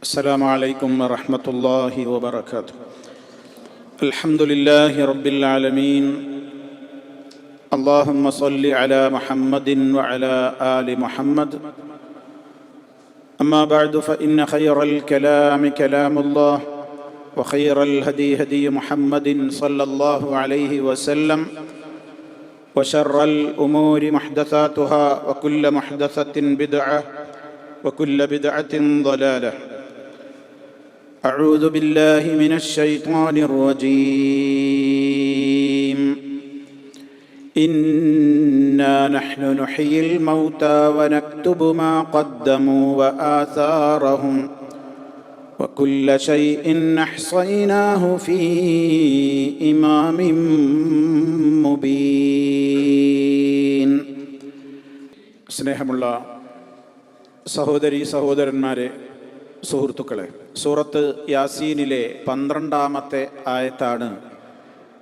السلام عليكم ورحمة الله وبركاته. الحمد لله رب العالمين. اللهم صل على محمد وعلى آل محمد. أما بعد فإن خير الكلام كلام الله وخير الهدي هدي محمد صلى الله عليه وسلم وشر الأمور محدثاتها وكل محدثة بدعة وكل بدعة ضلالة. أعوذ بالله من الشيطان الرجيم. إنا نحن نحيي الموتى ونكتب ما قدموا وآثارهم وكل شيء أحصيناه في إمام مبين. സ്നേഹമുള്ള സഹോദരീ സഹോദരന്മാരെ, സുഹൃത്തുക്കളെ, സൂറത്ത് യാസീനിലെ 12-ാമത്തെ ആയത്താണ്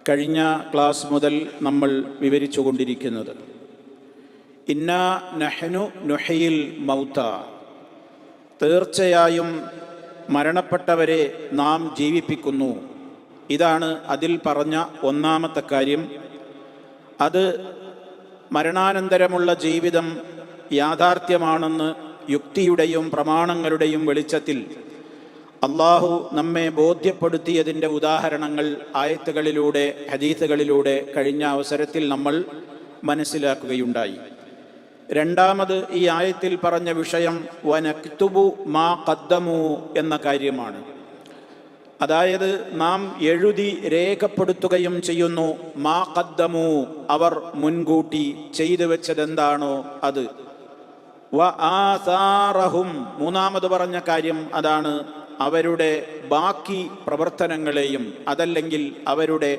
കഴിഞ്ഞ ക്ലാസ് മുതൽ നമ്മൾ വിവരിച്ചു കൊണ്ടിരിക്കുന്നത്. ഇന്നാ നഹ്നു നുഹ്യിൽ മൗത, തീർച്ചയായും മരണപ്പെട്ടവരെ നാം ജീവിപ്പിക്കുന്നു. ഇതാണ് അതിൽ പറഞ്ഞ ഒന്നാമത്തെ കാര്യം. അത് മരണാനന്തരമുള്ള ജീവിതം യാഥാർത്ഥ്യമാണെന്ന് യുക്തിയുടെയും പ്രമാണങ്ങളുടെയും വെളിച്ചത്തിൽ അള്ളാഹു നമ്മെ ബോധ്യപ്പെടുത്തിയതിൻ്റെ ഉദാഹരണങ്ങൾ ആയത്തുകളിലൂടെ ഹദീസുകളിലൂടെ കഴിഞ്ഞ അവസരത്തിൽ നമ്മൾ മനസ്സിലാക്കുകയുണ്ടായി. രണ്ടാമത് ഈ ആയത്തിൽ പറഞ്ഞ വിഷയം വനക്തുബു മാ ഖദ്ദമു എന്ന കാര്യമാണ്. അതായത് നാം എഴുതി രേഖപ്പെടുത്തുകയും ചെയ്യുന്നു മാ ഖദ്ദമു, അവർ മുൻകൂട്ടി ചെയ്തു വെച്ചതെന്താണോ അത്. വ ആസാറഹും, മൂന്നാമത് പറഞ്ഞ കാര്യം അതാണ്, അവരുടെ ബാക്കി പ്രവർത്തനങ്ങളെയും അതല്ലെങ്കിൽ അവരുടെ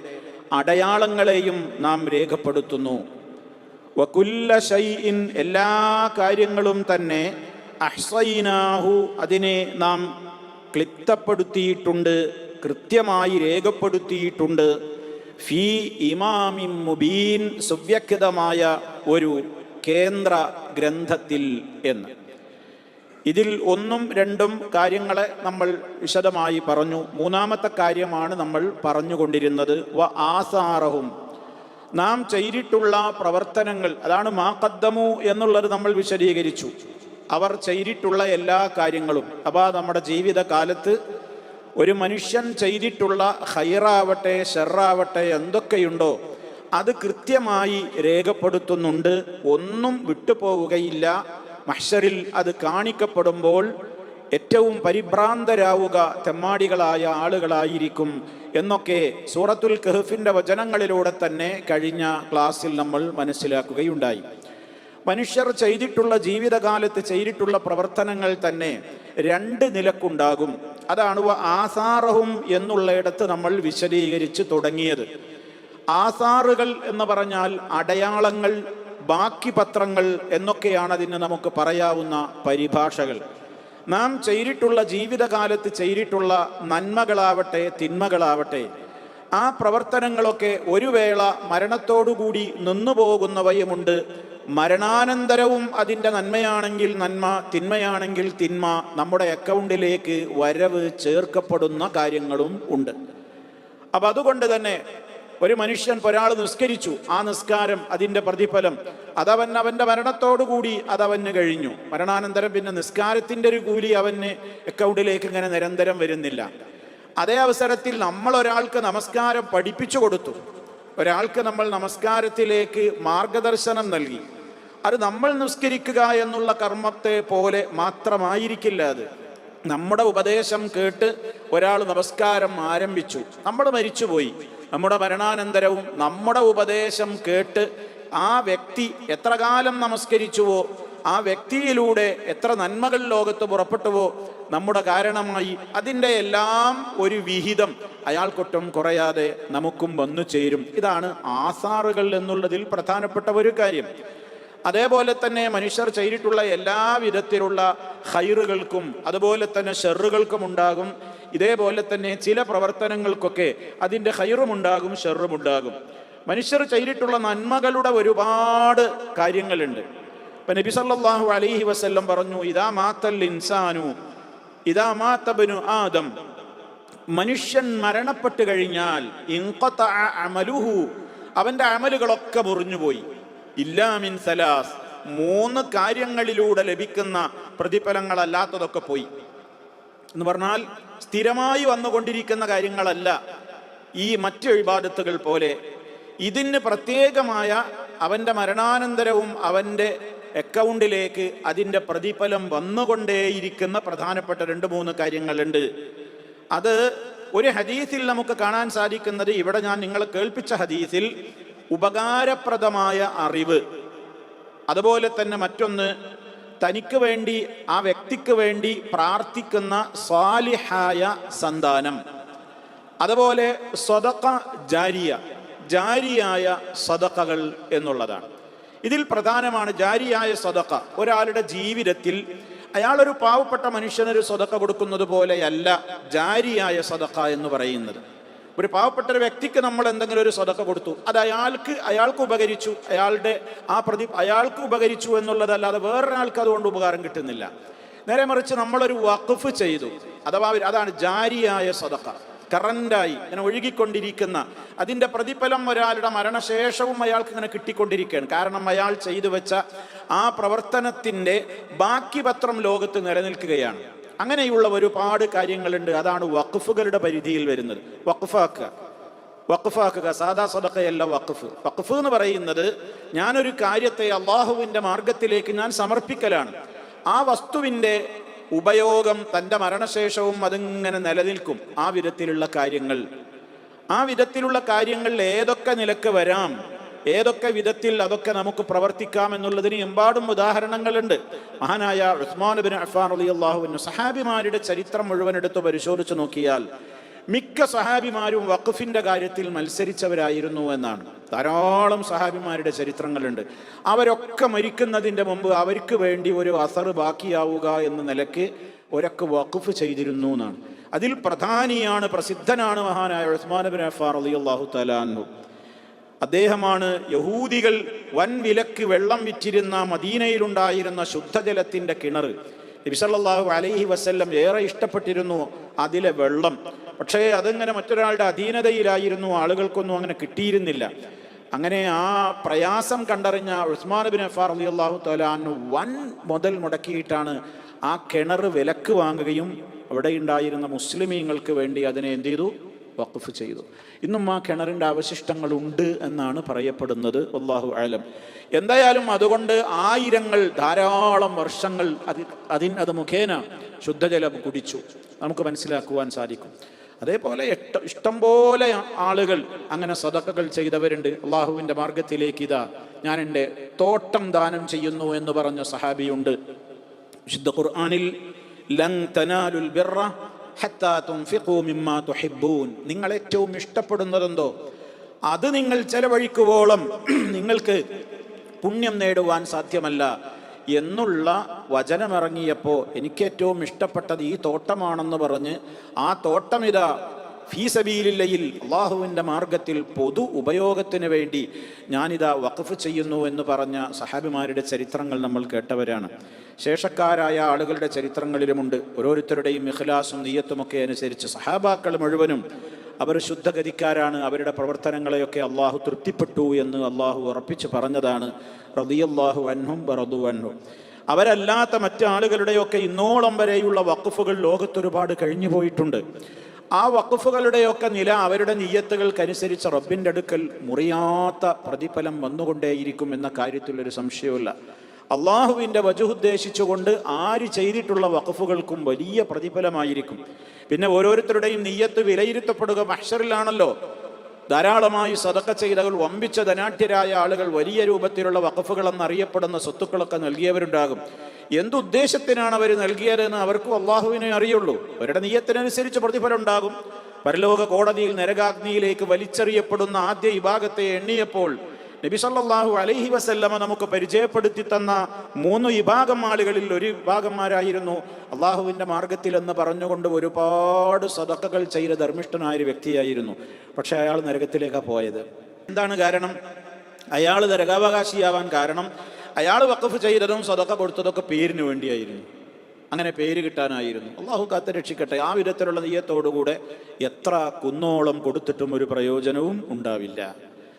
അടയാളങ്ങളെയും നാം രേഖപ്പെടുത്തുന്നു. വകുല്ല ശൈഇൻ, എല്ലാ കാര്യങ്ങളും തന്നെ അഹ്സൈനാഹു, അതിനെ നാം ക്ലിപ്തപ്പെടുത്തിയിട്ടുണ്ട്, കൃത്യമായി രേഖപ്പെടുത്തിയിട്ടുണ്ട്. ഫീ ഇമാമിൻ മുബീൻ, സുവ്യക്തമായ ഒരു കേന്ദ്ര ഗ്രന്ഥത്തിൽ എന്ന്. ഇതിൽ ഒന്നും രണ്ടും കാര്യങ്ങളെ നമ്മൾ വിശദമായി പറഞ്ഞു. മൂന്നാമത്തെ കാര്യമാണ് നമ്മൾ പറഞ്ഞുകൊണ്ടിരുന്നത്. വ ആസാറഹും, നാം ചെയ്തിട്ടുള്ള പ്രവർത്തനങ്ങൾ, അതാണ് മാ ഖദ്ദമു എന്നുള്ളത് നമ്മൾ വിശദീകരിച്ചു. അവർ ചെയ്തിട്ടുള്ള എല്ലാ കാര്യങ്ങളും. അപ്പോൾ നമ്മുടെ ജീവിതകാലത്ത് ഒരു മനുഷ്യൻ ചെയ്തിട്ടുള്ള ഖൈറാവട്ടെ ഷർറാവട്ടെ എന്തൊക്കെയുണ്ടോ അത് കൃത്യമായി രേഖപ്പെടുത്തുന്നുണ്ട്. ഒന്നും വിട്ടുപോവുകയില്ല. മഹ്ശറിൽ അത് കാണിക്കപ്പെടുമ്പോൾ ഏറ്റവും പരിഭ്രാന്തരാവുക തെമ്മാടികളായ ആളുകളായിരിക്കും എന്നൊക്കെ സൂറത്തുൽ കഹ്ഫിൻ്റെ വചനങ്ങളിലൂടെ തന്നെ കഴിഞ്ഞ ക്ലാസ്സിൽ നമ്മൾ മനസ്സിലാക്കുകയുണ്ടായി. മനുഷ്യർ ചെയ്തിട്ടുള്ള ജീവിതകാലത്ത് ചെയ്തിട്ടുള്ള പ്രവർത്തനങ്ങൾ തന്നെ രണ്ട് നിലക്കുണ്ടാകും. അതാണ് ആസാറഹും എന്നുള്ളയിടത്ത് നമ്മൾ വിശദീകരിച്ച് തുടങ്ങിയത്. ആസാറുകൾ എന്ന് പറഞ്ഞാൽ അടയാളങ്ങൾ, ബാക്കി പത്രങ്ങൾ എന്നൊക്കെയാണ് അതിന് നമുക്ക് പറയാവുന്ന പരിഭാഷകൾ. നാം ചെയ്തിട്ടുള്ള ജീവിതകാലത്ത് ചെയ്തിട്ടുള്ള നന്മകളാവട്ടെ തിന്മകളാവട്ടെ, ആ പ്രവർത്തനങ്ങളൊക്കെ ഒരു വേള മരണത്തോടുകൂടി നിന്നുപോകുന്നവയുമുണ്ട്. മരണാനന്തരവും അതിൻ്റെ നന്മയാണെങ്കിൽ നന്മ, തിന്മയാണെങ്കിൽ തിന്മ നമ്മുടെ അക്കൗണ്ടിലേക്ക് വരവ് ചേർക്കപ്പെടുന്ന കാര്യങ്ങളും ഉണ്ട്. അപ്പം അതുകൊണ്ട് തന്നെ ഒരു മനുഷ്യൻ, ഒരാൾ നിസ്കരിച്ചു, ആ നിസ്കാരം, അതിൻ്റെ പ്രതിഫലം അവൻ്റെ മരണത്തോടുകൂടി അതവന് കഴിഞ്ഞു. മരണാനന്തരം പിന്നെ നിസ്കാരത്തിൻ്റെ ഒരു കൂലി അവന് അക്കൗണ്ടിലേക്ക് ഇങ്ങനെ നിരന്തരം വരുന്നില്ല. അതേ അവസരത്തിൽ നമ്മൾ ഒരാൾക്ക് നമസ്കാരം പഠിപ്പിച്ചു കൊടുത്തു, ഒരാൾക്ക് നമ്മൾ നമസ്കാരത്തിലേക്ക് മാർഗദർശനം നൽകി. അത് നമ്മൾ നിസ്കരിക്കുക എന്നുള്ള കർമ്മത്തെ പോലെ മാത്രമായിരിക്കില്ല. അത് നമ്മുടെ ഉപദേശം കേട്ട് ഒരാൾ നമസ്കാരം ആരംഭിച്ചു, നമ്മൾ മരിച്ചുപോയി. നമ്മുടെ മരണാനന്തരവും നമ്മുടെ ഉപദേശം കേട്ട് ആ വ്യക്തി എത്ര കാലം നമസ്കരിച്ചുവോ, ആ വ്യക്തിയിലൂടെ എത്ര നന്മകൾ ലോകത്ത് പുറപ്പെട്ടുവോ നമ്മുടെ കാരണമായി, അതിൻ്റെ എല്ലാം ഒരു വിഹിതം അയാൾക്കൊട്ടും കുറയാതെ നമുക്കും വന്നു ചേരും. ഇതാണ് ആസാറുകൾ എന്നുള്ളതിൽ പ്രധാനപ്പെട്ട ഒരു കാര്യം. അതേപോലെ തന്നെ മനുഷ്യർ ചെയ്തിട്ടുള്ള എല്ലാ വിധത്തിലുള്ള ഖൈറുകൾക്കും അതുപോലെ തന്നെ ഷെറുകൾക്കും ഉണ്ടാകും. ഇതേപോലെ തന്നെ ചില പ്രവർത്തനങ്ങൾക്കൊക്കെ അതിൻ്റെ ഖൈറുമുണ്ടാകും ഷെറുമുണ്ടാകും. മനുഷ്യർ ചെയ്തിട്ടുള്ള നന്മകളുടെ ഒരുപാട് കാര്യങ്ങളുണ്ട്. ഇപ്പം നബി സല്ലല്ലാഹു അലൈഹി വസല്ലം പറഞ്ഞു, ഇദാ മാത്തൽ ഇൻസാനു, ഇദാ മാത ഇബ്നു ആദം, മനുഷ്യൻ മരണപ്പെട്ടു കഴിഞ്ഞാൽ ഇൻഖതഅ അമലുഹു, അവന്റെ അമലുകളൊക്കെ മുറിഞ്ഞുപോയി. ഇല്ലാ മിൻ സലാസ്, 3 കാര്യങ്ങളിലൂടെ ലഭിക്കുന്ന പ്രതിഫലങ്ങളല്ലാത്തതൊക്കെ പോയി എന്ന് പറഞ്ഞാൽ സ്ഥിരമായി വന്നുകൊണ്ടിരിക്കുന്ന കാര്യങ്ങളല്ല ഈ മറ്റ് ഇബാദത്തുകൾ പോലെ. ഇതിന് പ്രത്യേകമായ അവന്റെ മരണാനന്തരവും അവന്റെ അക്കൗണ്ടിലേക്ക് അതിൻ്റെ പ്രതിഫലം വന്നുകൊണ്ടേയിരിക്കുന്ന പ്രധാനപ്പെട്ട 2-3 കാര്യങ്ങളുണ്ട്. അത് ഒരു ഹദീസിൽ നമുക്ക് കാണാൻ സാധിക്കുന്നത്, ഇവിടെ ഞാൻ നിങ്ങളെ കേൾപ്പിച്ച ഹദീസിൽ ഉപകാരപ്രദമായ അറിവ്, അതുപോലെ തന്നെ മറ്റൊന്ന് തനിക്ക് വേണ്ടി ആ വ്യക്തിക്ക് വേണ്ടി പ്രാർത്ഥിക്കുന്ന സാലിഹായ സന്താനം, അതുപോലെ സദഖ ജാരിയ, ജാരിയായ സദഖകൾ എന്നുള്ളതാണ്. ഇതിൽ പ്രധാനമാണ് ജാരിയായ സദഖ. ഒരാളുടെ ജീവിതത്തിൽ അയാളൊരു പാവപ്പെട്ട മനുഷ്യനൊരു സദഖ കൊടുക്കുന്നത് പോലെയല്ല ജാരിയായ സദഖ എന്ന് പറയുന്നത്. ഒരു പാവപ്പെട്ട ഒരു വ്യക്തിക്ക് നമ്മൾ എന്തെങ്കിലും ഒരു സദഖ കൊടുത്തു, അത് അയാൾക്ക് ഉപകരിച്ചു, അയാൾക്ക് ഉപകരിച്ചു എന്നുള്ളതല്ലാതെ വേറൊരാൾക്ക് അതുകൊണ്ട് ഉപകാരം കിട്ടുന്നില്ല. നേരെ മറിച്ച് നമ്മളൊരു വഖഫ് ചെയ്തു, അഥവാ അതാണ് ജാരിയായ സദഖ. കറണ്ടായി ഇങ്ങനെ ഒഴുകിക്കൊണ്ടിരിക്കുന്ന അതിൻ്റെ പ്രതിഫലം ഒരാളുടെ മരണശേഷവും അയാൾക്ക് ഇങ്ങനെ കിട്ടിക്കൊണ്ടിരിക്കുകയാണ്. കാരണം അയാൾ ചെയ്തു വെച്ച ആ പ്രവർത്തനത്തിൻ്റെ ബാക്കി പത്രം ലോകത്ത് നിലനിൽക്കുകയാണ്. അങ്ങനെയുള്ള ഒരുപാട് കാര്യങ്ങളുണ്ട്. അതാണ് വഖഫുകളുടെ പരിധിയിൽ വരുന്നത്. വഖഫാക്കുക സാദാ സദഖയല്ല വഖഫ്. വഖഫ് എന്ന് പറയുന്നത് ഞാനൊരു കാര്യത്തെ അള്ളാഹുവിൻ്റെ മാർഗത്തിലേക്ക് ഞാൻ സമർപ്പിക്കലാണ്. ആ വസ്തുവിൻ്റെ ഉപയോഗം തൻ്റെ മരണശേഷവും അതിങ്ങനെ നിലനിൽക്കും. ആ വിധത്തിലുള്ള കാര്യങ്ങൾ ഏതൊക്കെ നിലക്ക് വരാം, ഏതൊക്കെ വിധത്തിൽ അതൊക്കെ നമുക്ക് പ്രവർത്തിക്കാം എന്നുള്ളതിന് എമ്പാടും ഉദാഹരണങ്ങളുണ്ട്. മഹാനായ ഉസ്മാൻ ഇബ്നു അഫ്ഫാൻ റളിയല്ലാഹു അൻഹു സഹാബിമാരുടെ ചരിത്രം മുഴുവൻ എടുത്ത് പരിശോധിച്ച് നോക്കിയാൽ മിക്ക സഹാബിമാരും വഖഫിൻ്റെ കാര്യത്തിൽ മത്സരിച്ചവരായിരുന്നു എന്നാണ്. ധാരാളം സഹാബിമാരുടെ ചരിത്രങ്ങളുണ്ട്. അവരൊക്കെ മരിക്കുന്നതിൻ്റെ മുമ്പ് അവർക്ക് വേണ്ടി ഒരു അസർ ബാക്കിയാവുക എന്ന നിലയ്ക്ക് ഒരൊക്കെ വഖഫ് ചെയ്തിരുന്നു എന്നാണ്. അതിൽ പ്രസിദ്ധനാണ് മഹാനായ ഉസ്മാൻ ഇബ്നു അഫ്ഫാൻ റളിയല്ലാഹു തആല അൻഹു. അദ്ദേഹമാണ് യഹൂദികൾ വൻ വിലക്ക് വെള്ളം വിറ്റിരുന്ന മദീനയിലുണ്ടായിരുന്ന ശുദ്ധജലത്തിൻ്റെ കിണർ. നബി സല്ലല്ലാഹു അലൈഹി വസല്ലം ഏറെ ഇഷ്ടപ്പെട്ടിരുന്നു അതിലെ വെള്ളം. പക്ഷേ അതിങ്ങനെ മറ്റൊരാളുടെ അധീനതയിലായിരുന്നു, ആളുകൾക്കൊന്നും അങ്ങനെ കിട്ടിയിരുന്നില്ല. അങ്ങനെ ആ പ്രയാസം കണ്ടറിഞ്ഞ ഉസ്മാൻ ഇബ്നു അഫ്ഫാൻ റളിയല്ലാഹു തആല അൻഹു വൻ മുതൽ മുടക്കിയിട്ടാണ് ആ കിണർ വിലക്ക് വാങ്ങുകയും അവിടെ ഉണ്ടായിരുന്ന മുസ്ലിമീങ്ങൾക്ക് വേണ്ടി അതിനെ എന്ത് ചെയ്തു? വഖഫ് ചെയ്തു. ഇന്നും ആ കിണറിൻ്റെ അവശിഷ്ടങ്ങളുണ്ട് എന്നാണ് പറയപ്പെടുന്നത്. വല്ലാഹു അലം. എന്തായാലും അതുകൊണ്ട് ധാരാളം വർഷങ്ങൾ അത് മുഖേന ശുദ്ധജലം കുടിച്ചു നമുക്ക് മനസ്സിലാക്കുവാൻ സാധിക്കും. അതേപോലെ ഇഷ്ടംപോലെ ആളുകൾ അങ്ങനെ സദഖകൾ ചെയ്തവരുണ്ട്. അള്ളാഹുവിൻ്റെ മാർഗത്തിലേക്ക് ഞാൻ എൻ്റെ തോട്ടം ദാനം ചെയ്യുന്നു എന്ന് പറഞ്ഞ സഹാബിയുണ്ട്. വിശുദ്ധ ഖുർആനിൽ ലൻ തനാലുൽ ബിർറ ഹത്താ തുൻഫിഖൂ മിമ്മാ തുഹിബ്ബൂൻ, നിങ്ങൾ ഏറ്റവും ഇഷ്ടപ്പെടുന്നതെന്തോ അത് നിങ്ങൾ ചെലവഴിക്കുവോളം നിങ്ങൾക്ക് പുണ്യം നേടുവാൻ സാധ്യമല്ല എന്നുള്ള വചനമിറങ്ങിയപ്പോൾ എനിക്ക് ഏറ്റവും ഇഷ്ടപ്പെട്ടത് ഈ തോട്ടമാണെന്ന് പറഞ്ഞ് ആ തോട്ടം ഫീ സബീലില്ലയിൽ അള്ളാഹുവിൻ്റെ മാർഗത്തിൽ പൊതു ഉപയോഗത്തിന് വേണ്ടി ഞാനിതാ വഖഫ് ചെയ്യുന്നു എന്ന് പറഞ്ഞ സഹാബിമാരുടെ ചരിത്രങ്ങൾ നമ്മൾ കേട്ടവരാണ്. ശേഷക്കാരായ ആളുകളുടെ ചരിത്രങ്ങളിലുമുണ്ട്. ഓരോരുത്തരുടെയും ഇഖ്ലാസും നിയ്യത്തുമൊക്കെ അനുസരിച്ച് സഹാബാക്കൾ മുഴുവനും അവർ ശുദ്ധഗതിക്കാരാണ്. അവരുടെ പ്രവർത്തനങ്ങളെയൊക്കെ അള്ളാഹു തൃപ്തിപ്പെട്ടു എന്ന് അള്ളാഹു ഉറപ്പിച്ച് പറഞ്ഞതാണ്. റളിയല്ലാഹു അൻഹും വറദു അൻഹു. അവരല്ലാത്ത മറ്റാളുകളുടെയൊക്കെ ഇന്നോളം വരെയുള്ള വഖഫുകൾ ലോകത്തൊരുപാട് കഴിഞ്ഞു പോയിട്ടുണ്ട്. ആ വഖഫുകളുടെയൊക്കെ നില അവരുടെ നിയ്യത്തുകൾക്കനുസരിച്ച് റബ്ബിൻ്റെ അടുക്കൽ മുറിയാത്ത പ്രതിഫലം വന്നുകൊണ്ടേയിരിക്കും എന്ന കാര്യത്തിലൊരു സംശയമില്ല. അള്ളാഹുവിൻ്റെ വജഹ് ഉദ്ദേശിച്ചുകൊണ്ട് ആര് ചെയ്തിട്ടുള്ള വഖഫുകൾക്കും വലിയ പ്രതിഫലമായിരിക്കും. പിന്നെ ഓരോരുത്തരുടെയും നിയ്യത്ത് വിലയിരുത്തപ്പെടുക മഹ്ശറിലാണല്ലോ. ധാരാളമായി സദഖ ചെയ്തകൾ വമ്പിച്ച ധനാഢ്യരായ ആളുകൾ വലിയ രൂപത്തിലുള്ള വഖഫുകൾ എന്നറിയപ്പെടുന്ന സ്വത്തുക്കളൊക്കെ നൽകിയവരുണ്ടാകും. എന്തുദ്ദേശത്തിനാണ് അവർ നൽകിയതെന്ന് അവർക്കും അള്ളാഹുവിനെ അറിയുള്ളൂ. അവരുടെ നിയ്യത്തിനനുസരിച്ച് പ്രതിഫലം ഉണ്ടാകും. പരലോക കോടതിയിൽ നരകാഗ്നിയിലേക്ക് വലിച്ചെറിയപ്പെടുന്ന ആദ്യ വിഭാഗത്തെ എണ്ണിയപ്പോൾ നബി സല്ലല്ലാഹു അലൈഹി വസല്ലമ നമുക്ക് പരിചയപ്പെടുത്തി തന്ന 3 വിഭാഗം ആളുകളിൽ ഒരു വിഭാഗന്മാരായിരുന്നു അള്ളാഹുവിൻ്റെ മാർഗത്തിൽ എന്ന് പറഞ്ഞുകൊണ്ട് ഒരുപാട് സദഖകൾ ചെയ്ത ധർമ്മിഷ്ഠനായൊരു വ്യക്തിയായിരുന്നു. പക്ഷെ അയാൾ നരകത്തിലേക്കാണ് പോയത്. എന്താണ് കാരണം? അയാൾ നരകാവകാശിയാവാൻ കാരണം അയാൾ വഖഫ് ചെയ്തതും സദഖ കൊടുത്തതൊക്കെ പേരിന് വേണ്ടിയായിരുന്നു. അങ്ങനെ പേര് കിട്ടാനായിരുന്നു. അള്ളാഹു കാത്ത് രക്ഷിക്കട്ടെ. ആ വിധത്തിലുള്ള നിയ്യത്തോടുകൂടെ എത്ര കുന്നോളം കൊടുത്തിട്ടും ഒരു പ്രയോജനവും ഉണ്ടാവില്ല.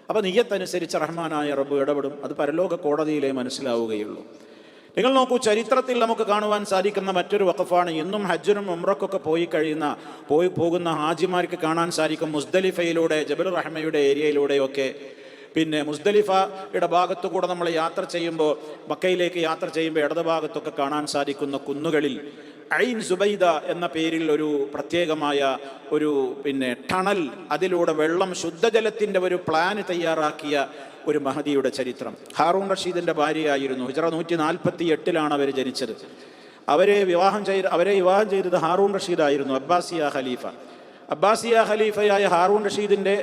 അപ്പം നിയ്യത്തനുസരിച്ച് റഹ്മാനായ റബ്ബ് ഇടപെടും. അത് പരലോക കോടതിയിലേ മനസ്സിലാവുകയുള്ളൂ. നിങ്ങൾ നോക്കൂ, ചരിത്രത്തിൽ നമുക്ക് കാണുവാൻ സാധിക്കുന്ന മറ്റൊരു വഖഫാണ്. ഇന്നും ഹജ്ജിനും ഉംറക്കൊക്കെ പോകുന്ന ഹാജിമാർക്ക് കാണാൻ സാധിക്കും. മുസ്ദലിഫയിലൂടെ, ജബൽ റഹ്മയുടെ ഏരിയയിലൂടെയൊക്കെ, പിന്നെ മുസ്ദലിഫയുടെ ഭാഗത്തു കൂടെ നമ്മൾ യാത്ര ചെയ്യുമ്പോൾ, മക്കയിലേക്ക് യാത്ര ചെയ്യുമ്പോൾ ഇടത് ഭാഗത്തൊക്കെ കാണാൻ സാധിക്കുന്ന കുന്നുകളിൽ ഐൻ സുബൈദ എന്ന പേരിൽ ഒരു പ്രത്യേകമായ ഒരു ടണൽ, അതിലൂടെ വെള്ളം, ശുദ്ധജലത്തിൻ്റെ ഒരു പ്ലാൻ തയ്യാറാക്കിയ ഒരു മഹദിയുടെ ചരിത്രം. ഹാറൂൺ റഷീദിൻ്റെ ഭാര്യയായിരുന്നു. ഹിജ്റ 148 അവർ ജനിച്ചത്. അവരെ വിവാഹം ചെയ്തത് ഹാറൂൺ റഷീദായിരുന്നു, അബ്ബാസിയ ഖലീഫയായ ഹാറൂൺ റഷീദിൻ്റെ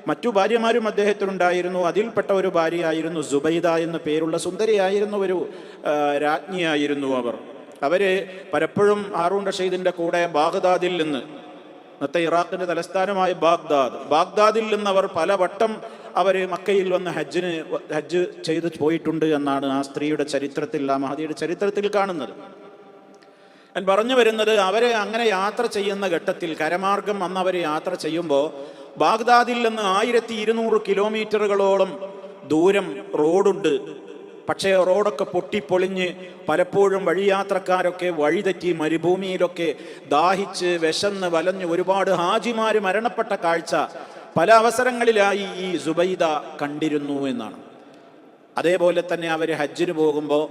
മറ്റു ഭാര്യമാരും അദ്ദേഹത്തിനുണ്ടായിരുന്നു. അതിൽപ്പെട്ട ഒരു ഭാര്യയായിരുന്നു സുബൈദ എന്ന പേരുള്ള സുന്ദരിയായിരുന്ന ഒരു രാജ്ഞിയായിരുന്നു അവര് പലപ്പോഴും ഹാറൂൺ റഷീദിൻ്റെ കൂടെ ബാഗ്ദാദിൽ നിന്ന്, ഇന്നത്തെ ഇറാഖിൻ്റെ തലസ്ഥാനമായ ബാഗ്ദാദിൽ നിന്ന് അവർ പലവട്ടം മക്കയിൽ വന്ന് ഹജ്ജ് ചെയ്ത് പോയിട്ടുണ്ട് എന്നാണ് ആ സ്ത്രീയുടെ ചരിത്രത്തിൽ, ആ മഹദിയുടെ ചരിത്രത്തിൽ കാണുന്നത്. ഞാൻ പറഞ്ഞു വരുന്നത്, അവരെ അങ്ങനെ യാത്ര ചെയ്യുന്ന ഘട്ടത്തിൽ കരമാർഗം അന്ന് അവർ യാത്ര ചെയ്യുമ്പോൾ ബാഗ്ദാദിൽ നിന്ന് 1200 കിലോമീറ്ററുകളോളം ദൂരം റോഡുണ്ട്. പക്ഷേ റോഡൊക്കെ പൊട്ടിപ്പൊളിഞ്ഞ് പലപ്പോഴും വഴിയാത്രക്കാരൊക്കെ വഴിതെറ്റി മരുഭൂമിയിലൊക്കെ ദാഹിച്ച് വിശന്ന് വലഞ്ഞ് ഒരുപാട് ഹാജിമാർ മരണപ്പെട്ട കാഴ്ച പല അവസരങ്ങളിലായി ഈ സുബൈദ കണ്ടിരുന്നു എന്നാണ്. അതേപോലെ തന്നെ അവർ ഹജ്ജിന് പോകുമ്പോൾ